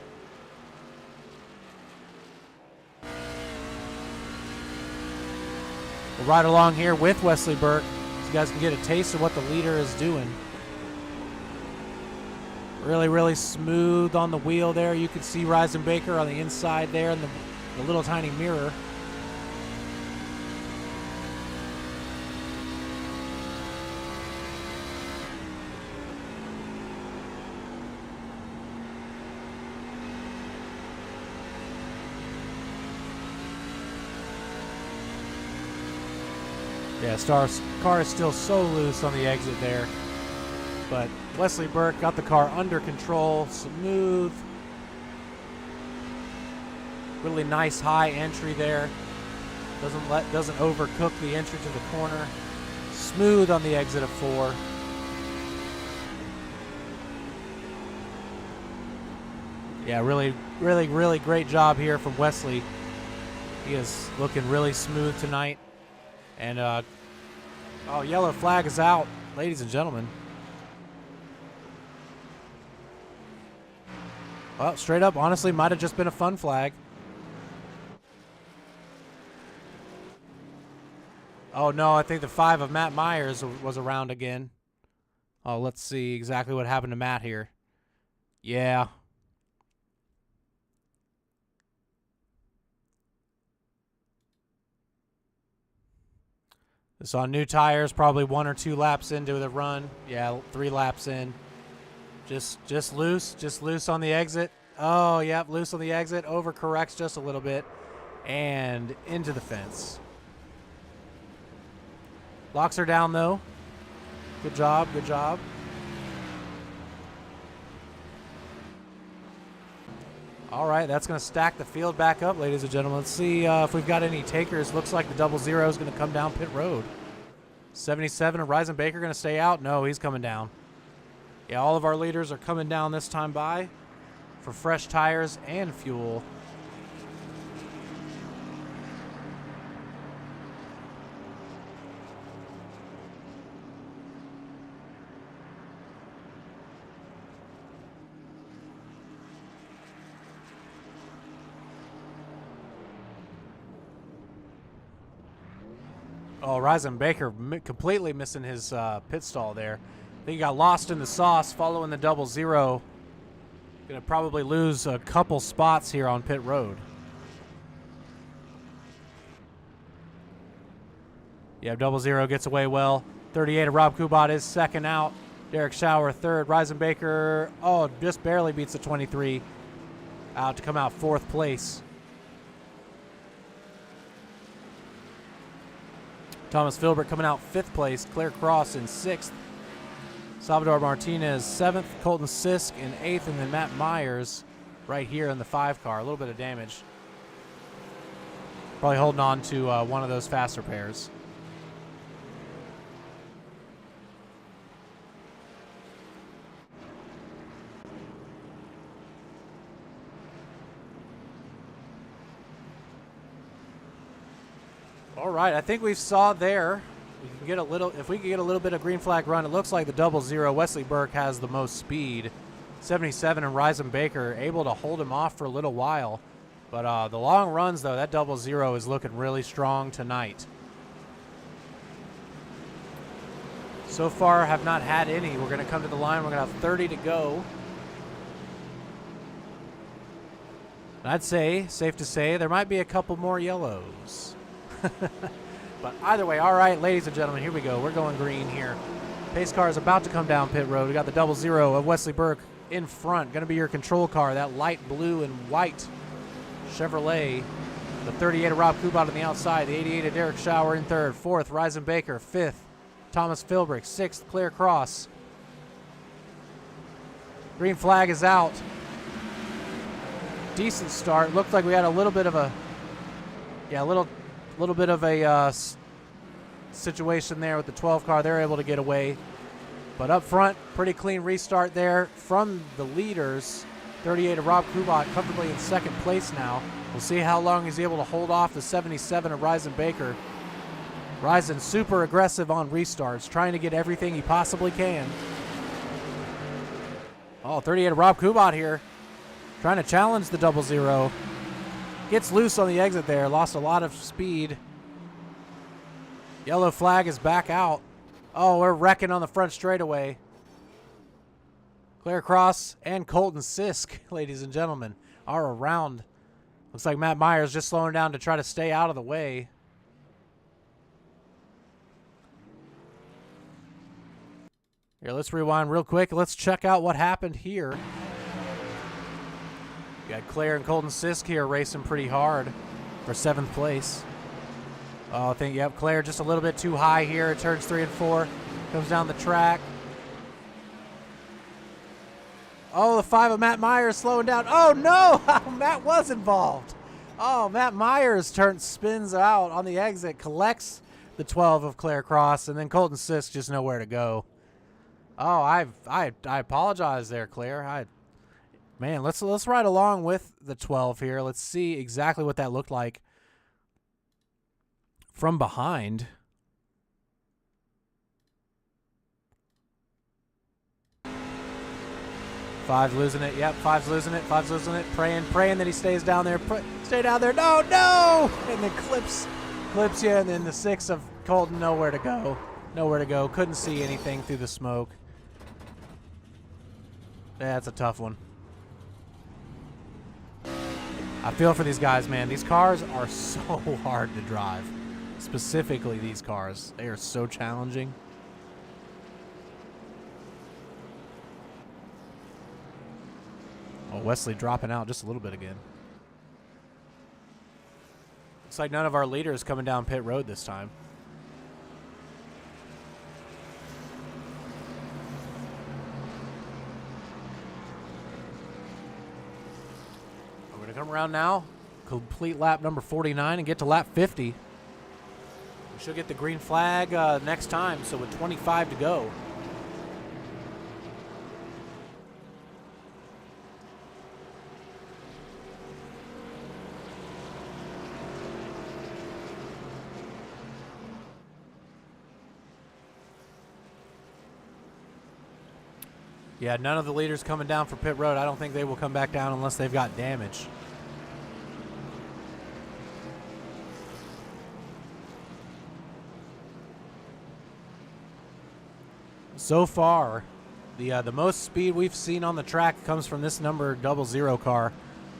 We'll ride along here with Wesley Burke so you guys can get a taste of what the leader is doing. Really, really smooth on the wheel there. You can see Reisenbaker on the inside there in the little tiny mirror. Yeah, car is still so loose on the exit there. But Wesley Burke got the car under control, smooth. Really nice high entry there. Doesn't overcook the entry to the corner. Smooth on the exit of 4. Yeah, really, really, really great job here from Wesley. He is looking really smooth tonight. And, oh, yellow flag is out, ladies and gentlemen. Well, straight up, honestly, might have just been a fun flag. Oh, no, I think the 5 of Matt Myers was around again. Oh, let's see exactly what happened to Matt here. Yeah. This on new tires, probably 1 or 2 laps into the run. Yeah, 3 laps in. Just loose on the exit. Oh, yep, loose on the exit. Overcorrects just a little bit. And into the fence. Locks her down, though. Good job, good job. All right, that's going to stack the field back up, ladies and gentlemen. Let's see if we've got any takers. Looks like the 00 is going to come down pit road. 77 and Reisenbaker going to stay out? No, he's coming down. Yeah, all of our leaders are coming down this time by for fresh tires and fuel. Oh, Reisenbaker completely missing his pit stall there. I think he got lost in the sauce following the 00. Going to probably lose a couple spots here on pit road. Yeah, 00 gets away well. 38 of Rob Kubat is second out. Derek Schauer third. Reisenbaker, oh, just barely beats the 23 out to come out 4th place. Thomas Filbert coming out 5th place. Claire Cross in 6th. Salvador Martinez 7th. Colton Sisk in 8th. And then Matt Myers right here in the 5 car. A little bit of damage. Probably holding on to one of those faster pairs. All right, I think we saw there. We can get a little, if we can get a little bit of green flag run, it looks like the 00 Wesley Burke has the most speed. 77 and Reisenbaker able to hold him off for a little while. But the long runs, though, that 00 is looking really strong tonight. So far, have not had any. We're going to come to the line. We're going to have 30 to go. And I'd say, safe to say, there might be a couple more yellows. But either way, all right, ladies and gentlemen, here we go. We're going green here. Pace car is about to come down pit road. We got the 00 of Wesley Burke in front. Going to be your control car, that light blue and white Chevrolet. The 38 of Rob Kubat on the outside. The 88 of Derek Schauer in 3rd. 4th, Reisenbaker. 5th, Thomas Filbrick. 6th, Claire Cross. Green flag is out. Decent start. Looked like we had a little bit of a, yeah, a little bit of a situation there with the 12 car. They're able to get away. But up front, pretty clean restart there from the leaders. 38 of Rob Kubat comfortably in 2nd place now. We'll see how long he's able to hold off the 77 of Reisenbaker. Reisen super aggressive on restarts, trying to get everything he possibly can. Oh, 38 of Rob Kubat here, trying to challenge the 00. Gets loose on the exit there, lost a lot of speed. Yellow flag is back out. Oh, we're wrecking on the front straightaway. Claire Cross and Colton Sisk, ladies and gentlemen, are around. Looks like Matt Myers just slowing down to try to stay out of the way. Here, let's rewind real quick. Let's check out what happened here. We got Claire and Colton Sisk here racing pretty hard for 7th place. Oh, I think, yep, Claire just a little bit too high here. Turns 3 and 4. Comes down the track. Oh, the 5 of Matt Myers slowing down. Oh, no! Matt was involved. Oh, Matt Myers spins out on the exit, collects the 12 of Claire Cross, and then Colton Sisk just nowhere to go. Oh, I apologize there, Claire. Man, let's ride along with the 12 here. Let's see exactly what that looked like from behind. Five's losing it. Yep, Five's losing it. Five's losing it. Praying that he stays down there. Stay down there. No, no! And then clips you, and then the 6 of Colton, nowhere to go. Nowhere to go. Couldn't see anything through the smoke. That's a tough one. I feel for these guys, man. These cars are so hard to drive. Specifically these cars. They are so challenging. Oh, Wesley dropping out just a little bit again. Looks like none of our leaders coming down pit road this time. We're going to come around now, complete lap number 49, and get to lap 50. We should get the green flag next time, so with 25 to go. Yeah, none of the leaders coming down for pit road. I don't think they will come back down unless they've got damage. So far, the most speed we've seen on the track comes from this number 00 car.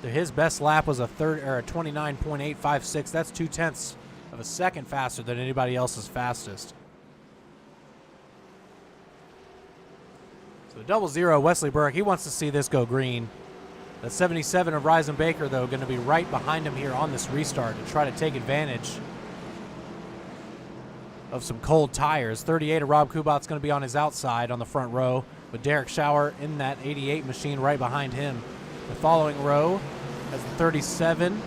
His best lap was a 29.856. That's 0.2 of a second faster than anybody else's fastest. The 00, Wesley Burke, he wants to see this go green. The 77 of Ryzen Baker, though, going to be right behind him here on this restart to try to take advantage of some cold tires. 38 of Rob Kubat's going to be on his outside on the front row, with Derek Schauer in that 88 machine right behind him. The following row has the 37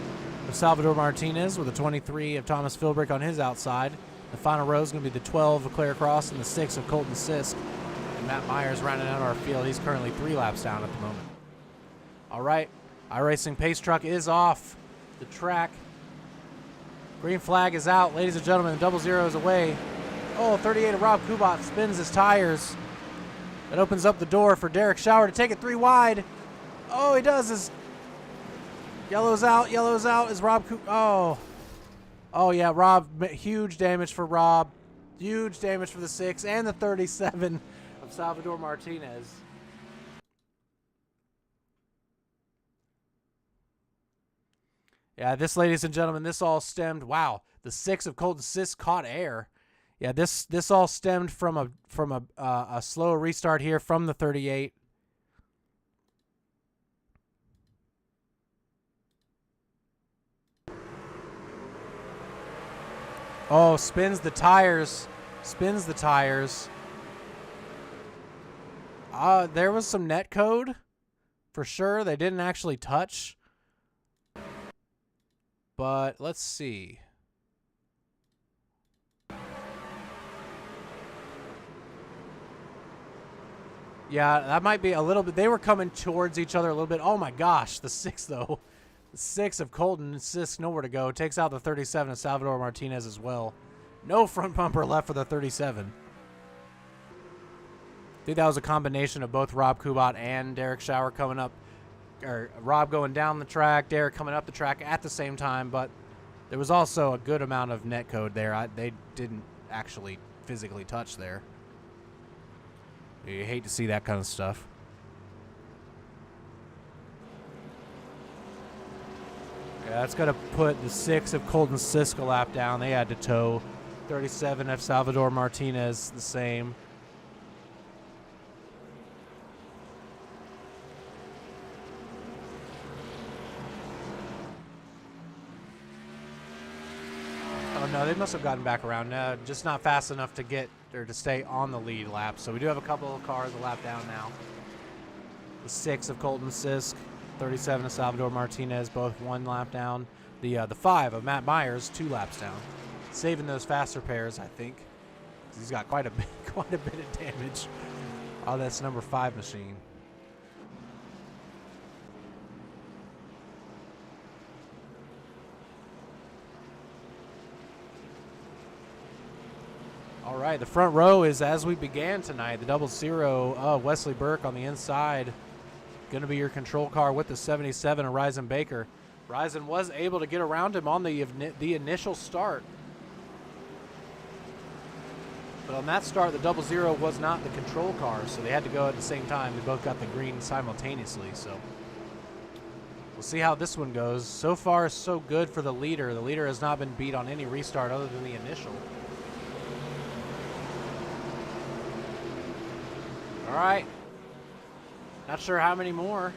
of Salvador Martinez with the 23 of Thomas Philbrick on his outside. The final row is going to be the 12 of Claire Cross and the 6 of Colton Sisk. And Matt Myers rounding out our field. He's currently 3 laps down at the moment. All right, iRacing Pace Truck is off the track. Green flag is out. Ladies and gentlemen, the 00 is away. Oh, 38 of Rob Kubat spins his tires. That opens up the door for Derek Schauer to take it 3 wide. Oh, he does. His yellow's out. Yellow's out. Is Rob Kubat? Oh, yeah, Rob. Huge damage for Rob. Huge damage for the 6 and the 37 of Salvador Martinez. Yeah, this, ladies and gentlemen, this all stemmed. Wow, the 6 of Colton Sisk caught air. Yeah, this all stemmed from a slow restart here from the 38. Oh, spins the tires. Spins the tires. There was some net code for sure. They didn't actually touch. But let's see. Yeah, that might be a little bit. They were coming towards each other a little bit. Oh my gosh, the 6 though. The 6 of Colton Sisk, nowhere to go. Takes out the 37 of Salvador Martinez as well. No front bumper left for the 37. I think that was a combination of both Rob Kubat and Derek Schauer coming up. Or Rob going down the track, Derek coming up the track at the same time, but there was also a good amount of net code there. They didn't actually physically touch there. You hate to see that kind of stuff. Yeah, that's going to put the 6 of Colton Sisk a lap down. They had to tow. 37 of Salvador Martinez, the same. Oh, no, they must have gotten back around. Just not fast enough to get or to stay on the lead lap. So we do have a couple of cars a lap down now. The 6 of Colton Sisk, 37 of Salvador Martinez, both 1 lap down. The 5 of Matt Myers, 2 laps down. Saving those faster pairs, I think. He's got quite a bit of damage on this number 5 machine. All right, the front row is as we began tonight. The 00 Wesley Burke on the inside. Going to be your control car with the 77 of Ryzen Baker. Ryzen was able to get around him on the initial start. But on that start, the 00 was not the control car, so they had to go at the same time. They both got the green simultaneously, so we'll see how this one goes. So far, so good for the leader. The leader has not been beat on any restart other than the initial. All right. Not sure how many more,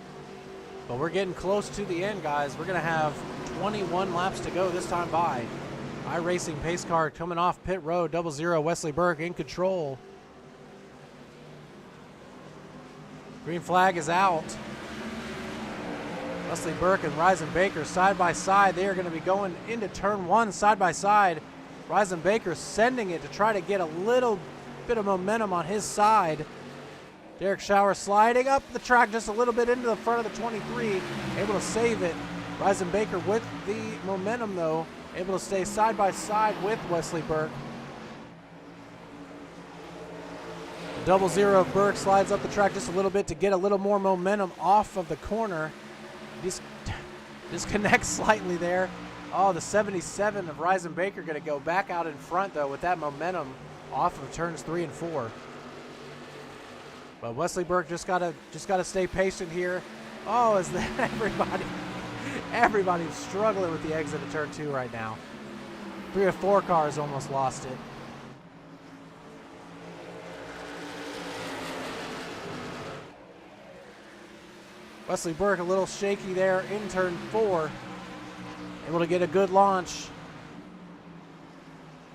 but we're getting close to the end, guys. We're going to have 21 laps to go this time by. iRacing pace car coming off pit road. 00 Wesley Burke in control. Green flag is out. Wesley Burke and Ryzen Baker side by side. They are going to be going into turn 1 side by side. Ryzen Baker sending it to try to get a little bit of momentum on his side. Derek Schauer sliding up the track just a little bit into the front of the 23, able to save it. Ryzen Baker with the momentum, though, able to stay side by side with Wesley Burke. The 00 Burke slides up the track just a little bit to get a little more momentum off of the corner. Disconnects slightly there. Oh, the 77 of Ryzen Baker going to go back out in front, though, with that momentum off of turns 3 and 4. But Wesley Burke just gotta stay patient here. Oh, is that everybody's struggling with the exit of turn 2 right now. 3 of 4 cars almost lost it. Wesley Burke a little shaky there in turn 4. Able to get a good launch.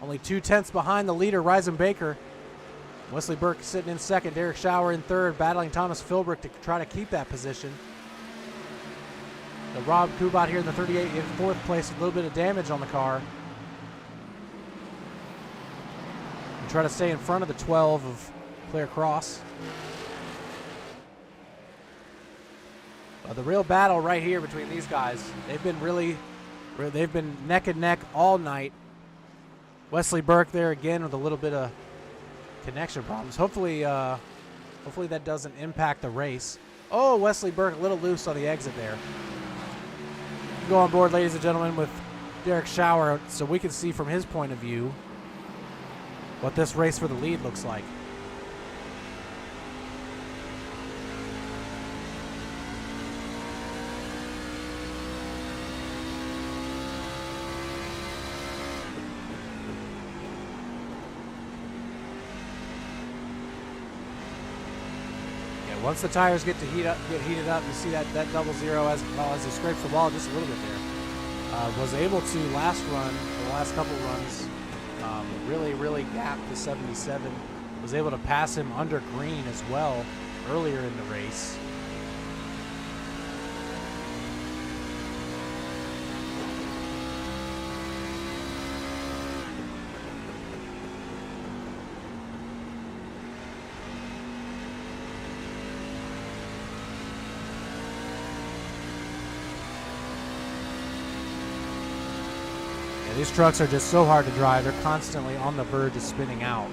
Only 2/10 behind the leader, Ryzen Baker. Wesley Burke sitting in second, Derek Schauer in third, battling Thomas Philbrick to try to keep that position. The Rob Kubat here in the 38 in 4th place, a little bit of damage on the car. And try to stay in front of the 12 of Claire Cross. The real battle right here between these guys. They've been neck and neck all night. Wesley Burke there again with a little bit of connection problems. Hopefully that doesn't impact the race. Oh, Wesley Burke a little loose on the exit there. Go on board, ladies and gentlemen, with Derek Schauer so we can see from his point of view what this race for the lead looks like. Once the tires get heated up, you see that 00 as he scrapes the wall just a little bit there. Was able to the last couple runs, really gap the 77. Was able to pass him under green as well earlier in the race. These trucks are just so hard to drive. They're constantly on the verge of spinning out.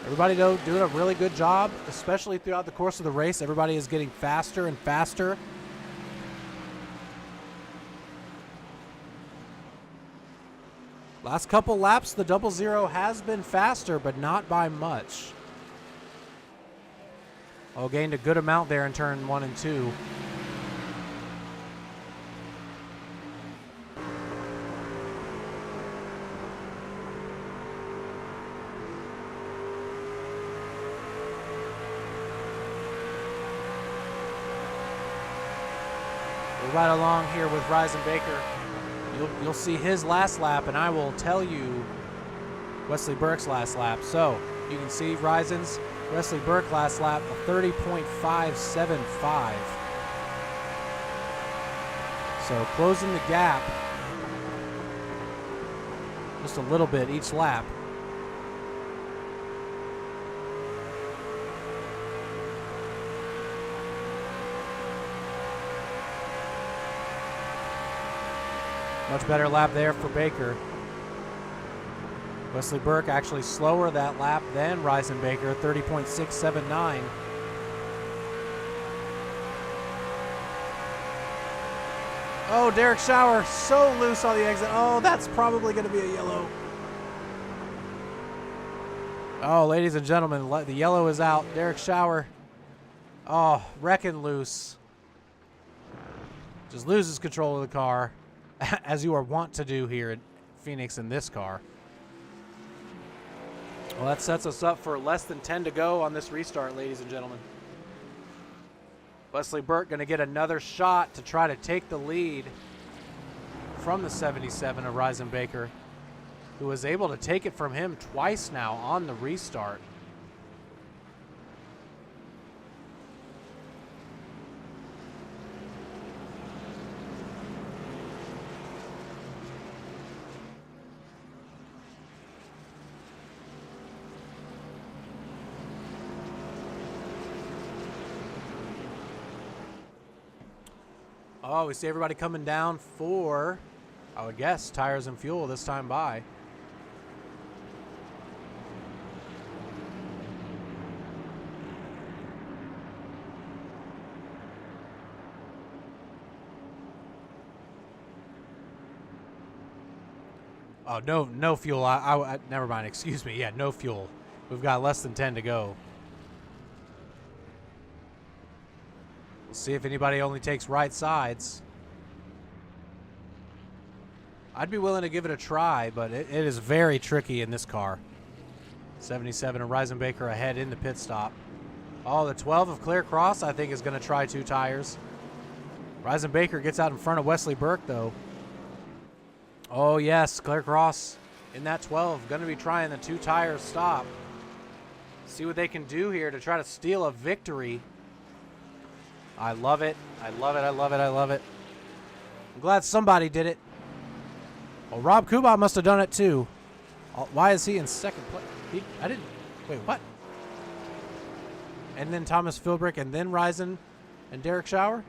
Everybody, though, doing a really good job, especially throughout the course of the race. Everybody is getting faster and faster. Last couple laps, the 00 has been faster, but not by much. Oh, gained a good amount there in turn 1 and 2. We're right along here with Ryzen Baker. You'll see his last lap, and I will tell you Wesley Burke's last lap. So you can see Ryzen's Wesley Burke last lap, a 30.575. So closing the gap just a little bit each lap. Much better lap there for Baker. Wesley Burke actually slower that lap than Ryzen Baker, 30.679. Oh, Derek Schauer so loose on the exit. Oh, that's probably going to be a yellow. Oh, ladies and gentlemen, the yellow is out. Derek Schauer, oh, wrecking loose. Just loses control of the car, as you are wont to do here in Phoenix in this car. Well, that sets us up for less than 10 to go on this restart, ladies and gentlemen. Wesley Burke going to get another shot to try to take the lead from the 77 of Ryzen Baker, who was able to take it from him twice now on the restart. Oh, we see everybody coming down for, I would guess, tires and fuel this time by. Oh, no fuel. I never mind. Excuse me. Yeah, no fuel. We've got less than 10 to go. We'll see if anybody only takes right sides. I'd be willing to give it a try, but it is very tricky in this car. 77 and Ryzen Baker ahead in the pit stop. Oh, the 12 of Claire Cross, I think, is going to try 2 tires. Ryzen Baker gets out in front of Wesley Burke, though. Oh, yes, Claire Cross in that 12. Going to be trying the 2-tire stop. See what they can do here to try to steal a victory. I love it. I love it. I love it. I love it. I'm glad somebody did it. Well, Rob Kubat must have done it too. Why is he in second place? I didn't. Wait, what? And then Thomas Philbrick and then Ryzen and Derek Schauer?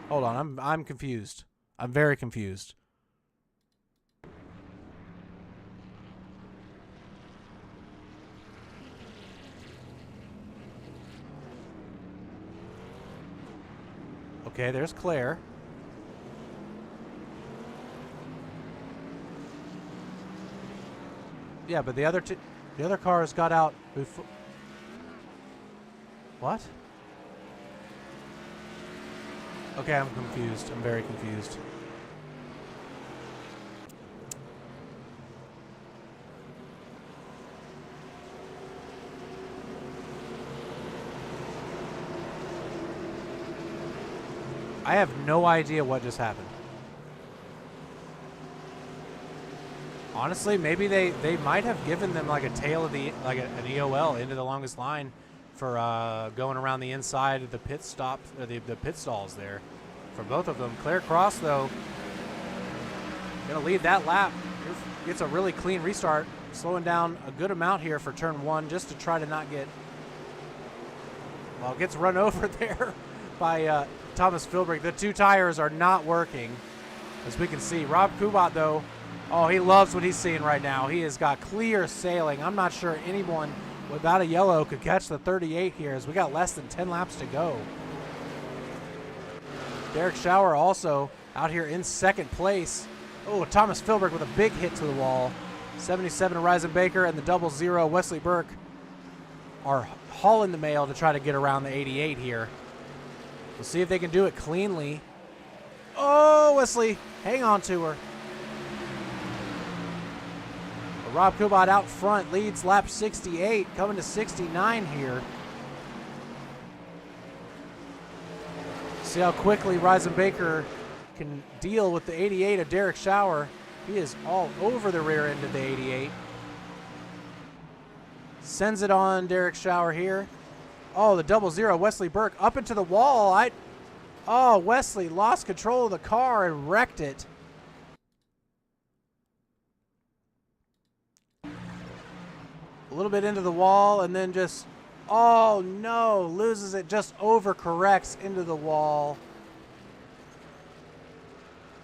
Hold on. I'm confused. I'm very confused. Okay, there's Claire. Yeah, but the other cars got out before. What? Okay, I'm confused. I'm very confused. I have no idea what just happened. Honestly, maybe they might have given them like a tail of the an EOL into the longest line for going around the inside of the pit stop or the pit stalls there for both of them. Claire Cross though gonna lead that lap. Gets a really clean restart, slowing down a good amount here for turn 1 just to try to not get, well, gets run over there by Thomas Philbrick. The 2 tires are not working, as we can see. Rob Kubat, though, oh, he loves what he's seeing right now. He has got clear sailing. I'm not sure anyone without a yellow could catch the 38 here, as we got less than 10 laps to go. Derek Schauer also out here in second place. Oh, Thomas Philbrick with a big hit to the wall. 77 Ryzen Baker and the 00 Wesley Burke are hauling the mail to try to get around the 88 here. We'll see if they can do it cleanly. Oh, Wesley, hang on to her. But Rob Kubat out front leads lap 68, coming to 69 here. See how quickly Reisenbaker can deal with the 88 of Derek Schauer. He is all over the rear end of the 88. Sends it on Derek Schauer here. Oh, the 00, Wesley Burke up into the wall. Oh, Wesley lost control of the car and wrecked it. A little bit into the wall and then just, oh no, loses it, just overcorrects into the wall.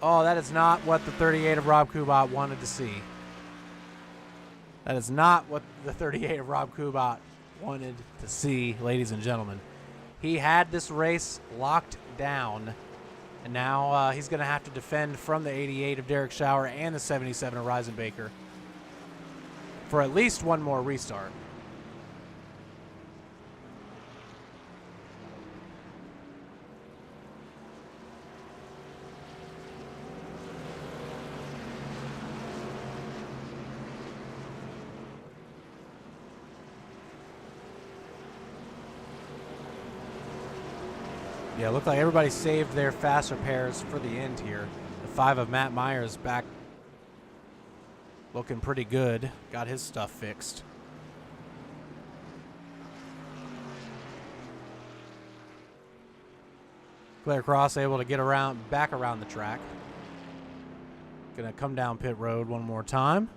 Oh, that is not what the 38 of Rob Kubat wanted to see. That is not what the 38 of Rob Kubat wanted to see, ladies and gentlemen. He had this race locked down, and now he's going to have to defend from the 88 of Derek Schauer and the 77 of Reisenbaker for at least one more restart. Yeah, looked like everybody saved their fast repairs for the end here. The 5 of Matt Myers back looking pretty good. Got his stuff fixed. Claire Cross able to get back around the track. Gonna come down pit road one more time.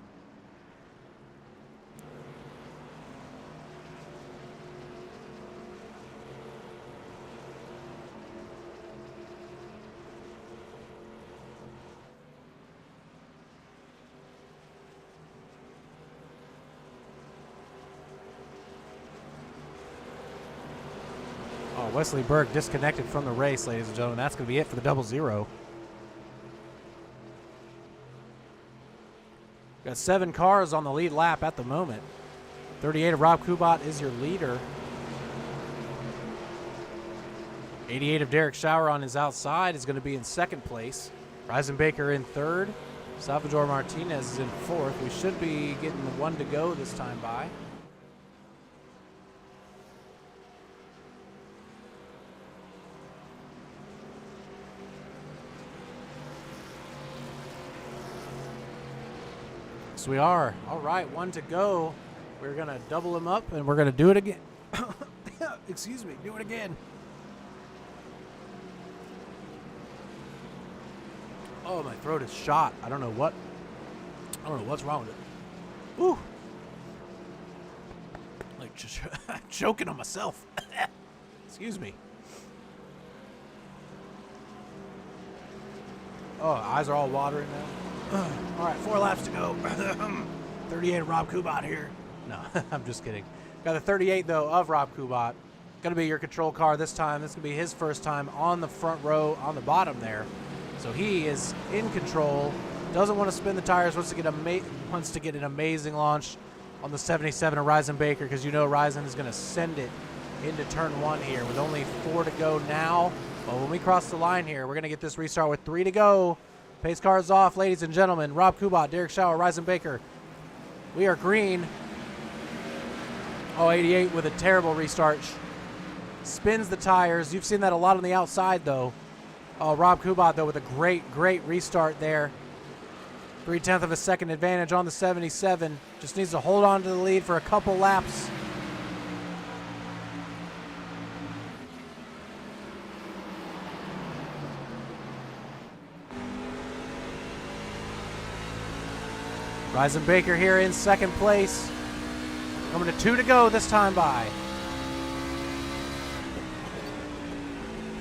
Wesley Burke disconnected from the race, ladies and gentlemen. That's going to be it for the 00. Got 7 cars on the lead lap at the moment. 38 of Rob Kubat is your leader. 88 of Derek Schauer on his outside is going to be in second place. Reisenbaker in third. Salvador Martinez is in fourth. We should be getting the 1 to go this time by. Yes, we are. All right, 1 to go. We're going to double him up, and we're going to do it again. Excuse me, do it again. Oh, my throat is shot. I don't know what's wrong with it. Ooh. Like choking on myself. Excuse me. Oh, eyes are all watering now. All right, 4 laps to go. 38 of Rob Kubat here. No, I'm just kidding. Got the 38, though, of Rob Kubat. Going to be your control car this time. This is going to be his first time on the front row on the bottom there. So he is in control. Doesn't want to spin the tires. Wants to get an amazing launch on the 77 of Reisenbaker, because you know Reisen is going to send it into turn 1 here with only 4 to go now. But when we cross the line here, we're going to get this restart with 3 to go. Pace car is off, ladies and gentlemen. Rob Kubat, Derek Schauer, Reisenbaker. We are green. Oh, 88 with a terrible restart. Spins the tires. You've seen that a lot on the outside, though. Oh, Rob Kubat, though, with a great restart there. 0.3 of a second advantage on the 77. Just needs to hold on to the lead for a couple laps. Reisenbaker here in second place. Coming to 2 to go this time by.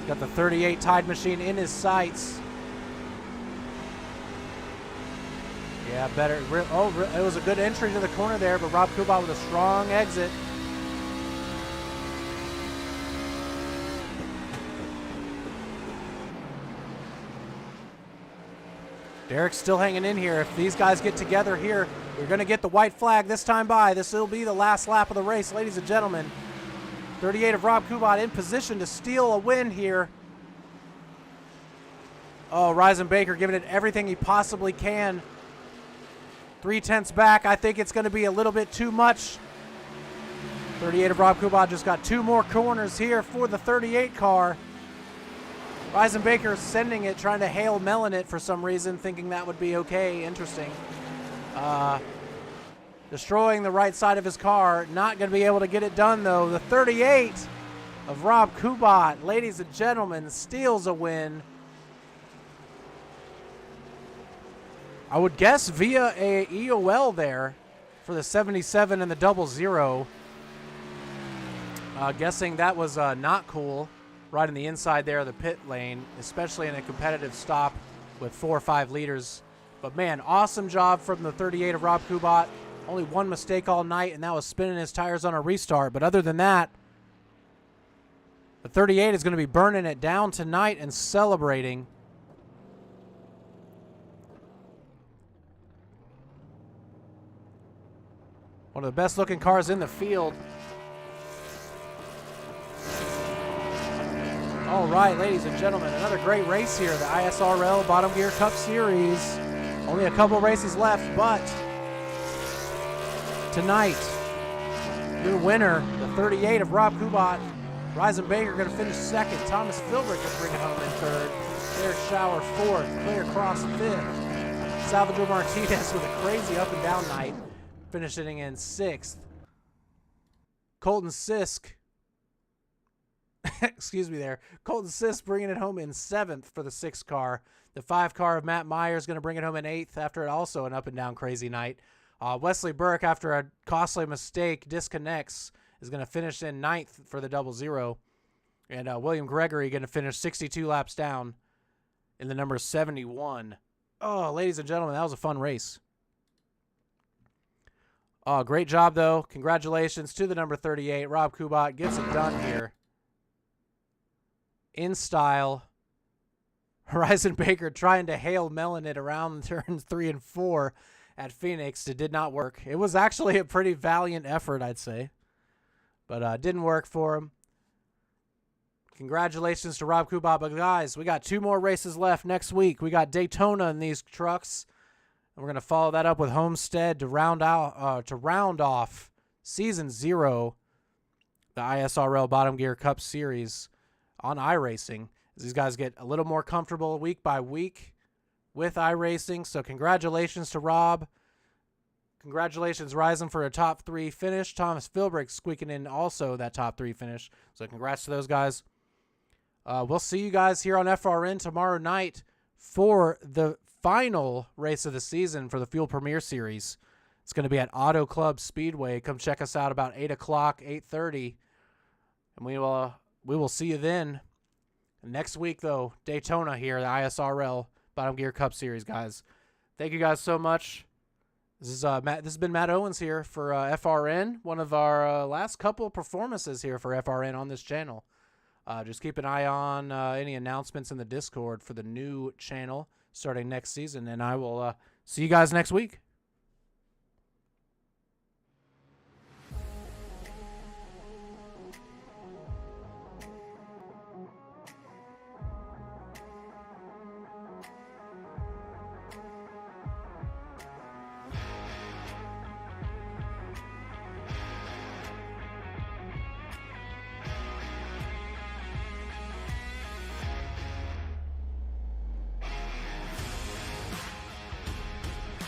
Got the 38 Tide Machine in his sights. Yeah, better. Oh, it was a good entry to the corner there, but Rob Kubat with a strong exit. Derek's still hanging in here. If these guys get together here, we're going to get the white flag this time by. This will be the last lap of the race, ladies and gentlemen. 38 of Rob Kubat in position to steal a win here. Oh, Reisenbaker giving it everything he possibly can. 0.3 back. I think it's going to be a little bit too much. 38 of Rob Kubat just got 2 more corners here for the 38 car. Reisenbaker sending it, trying to Hail Melon it for some reason, thinking that would be okay. Interesting. Destroying the right side of his car. Not going to be able to get it done, though. The 38 of Rob Kubat, ladies and gentlemen, steals a win. I would guess via a EOL there for the 77 and the 00. Guessing that was not cool. Right in the inside there of the pit lane, especially in a competitive stop with 4 or 5 liters. But man, awesome job from the 38 of Rob Kubat. Only one mistake all night, and that was spinning his tires on a restart. But other than that, the 38 is going to be burning it down tonight and celebrating. One of the best looking cars in the field. All right, ladies and gentlemen, another great race here, the iSRL Bottom Gear Cup Series. Only a couple races left, but tonight, your winner, the 38 of Rob Kubat. Reisenbaker going to finish second. Thomas Philbrick will bring it home in third. Derek Schauer fourth. Claire Cross fifth. Salvador Martinez with a crazy up and down night, finishing in sixth. Colton Sisk. Excuse me there. Colton Sisk bringing it home in 7th for the 6 car. The 5 car of Matt Myers going to bring it home in 8th after also an up and down crazy night. Wesley Burke, after a costly mistake, disconnects, is going to finish in 9th for the 00. And William Gregory going to finish 62 laps down in the number 71. Oh, ladies and gentlemen, that was a fun race. Oh, great job, though. Congratulations to the number 38. Rob Kubat gets it done here. In style. Reisenbaker trying to Hail Melon it around turns 3 and 4 at Phoenix. It did not work. It was actually a pretty valiant effort, I'd say. But didn't work for him. Congratulations to Rob Kubat. But guys, we got 2 more races left next week. We got Daytona in these trucks. And we're going to follow that up with Homestead to round off Season 0, the iSRL Bottom Gear Cup Series on iRacing, as these guys get a little more comfortable week by week with iRacing. So congratulations to Rob. Congratulations, Ryzen, for a top 3 finish. Thomas Philbrick squeaking in also that top 3 finish. So congrats to those guys. We'll see you guys here on FRN tomorrow night for the final race of the season for the Fuel Premier Series. It's going to be at Auto Club Speedway. Come check us out about 8 o'clock, 8:30. And we will see you then. Next week, though, Daytona here, the iSRL Bottom Gear Cup Series, guys. Thank you guys so much. This is Matt. This has been Matt Owens here for FRN. One of our last couple performances here for FRN on this channel. Just keep an eye on any announcements in the Discord for the new channel starting next season, and I will see you guys next week.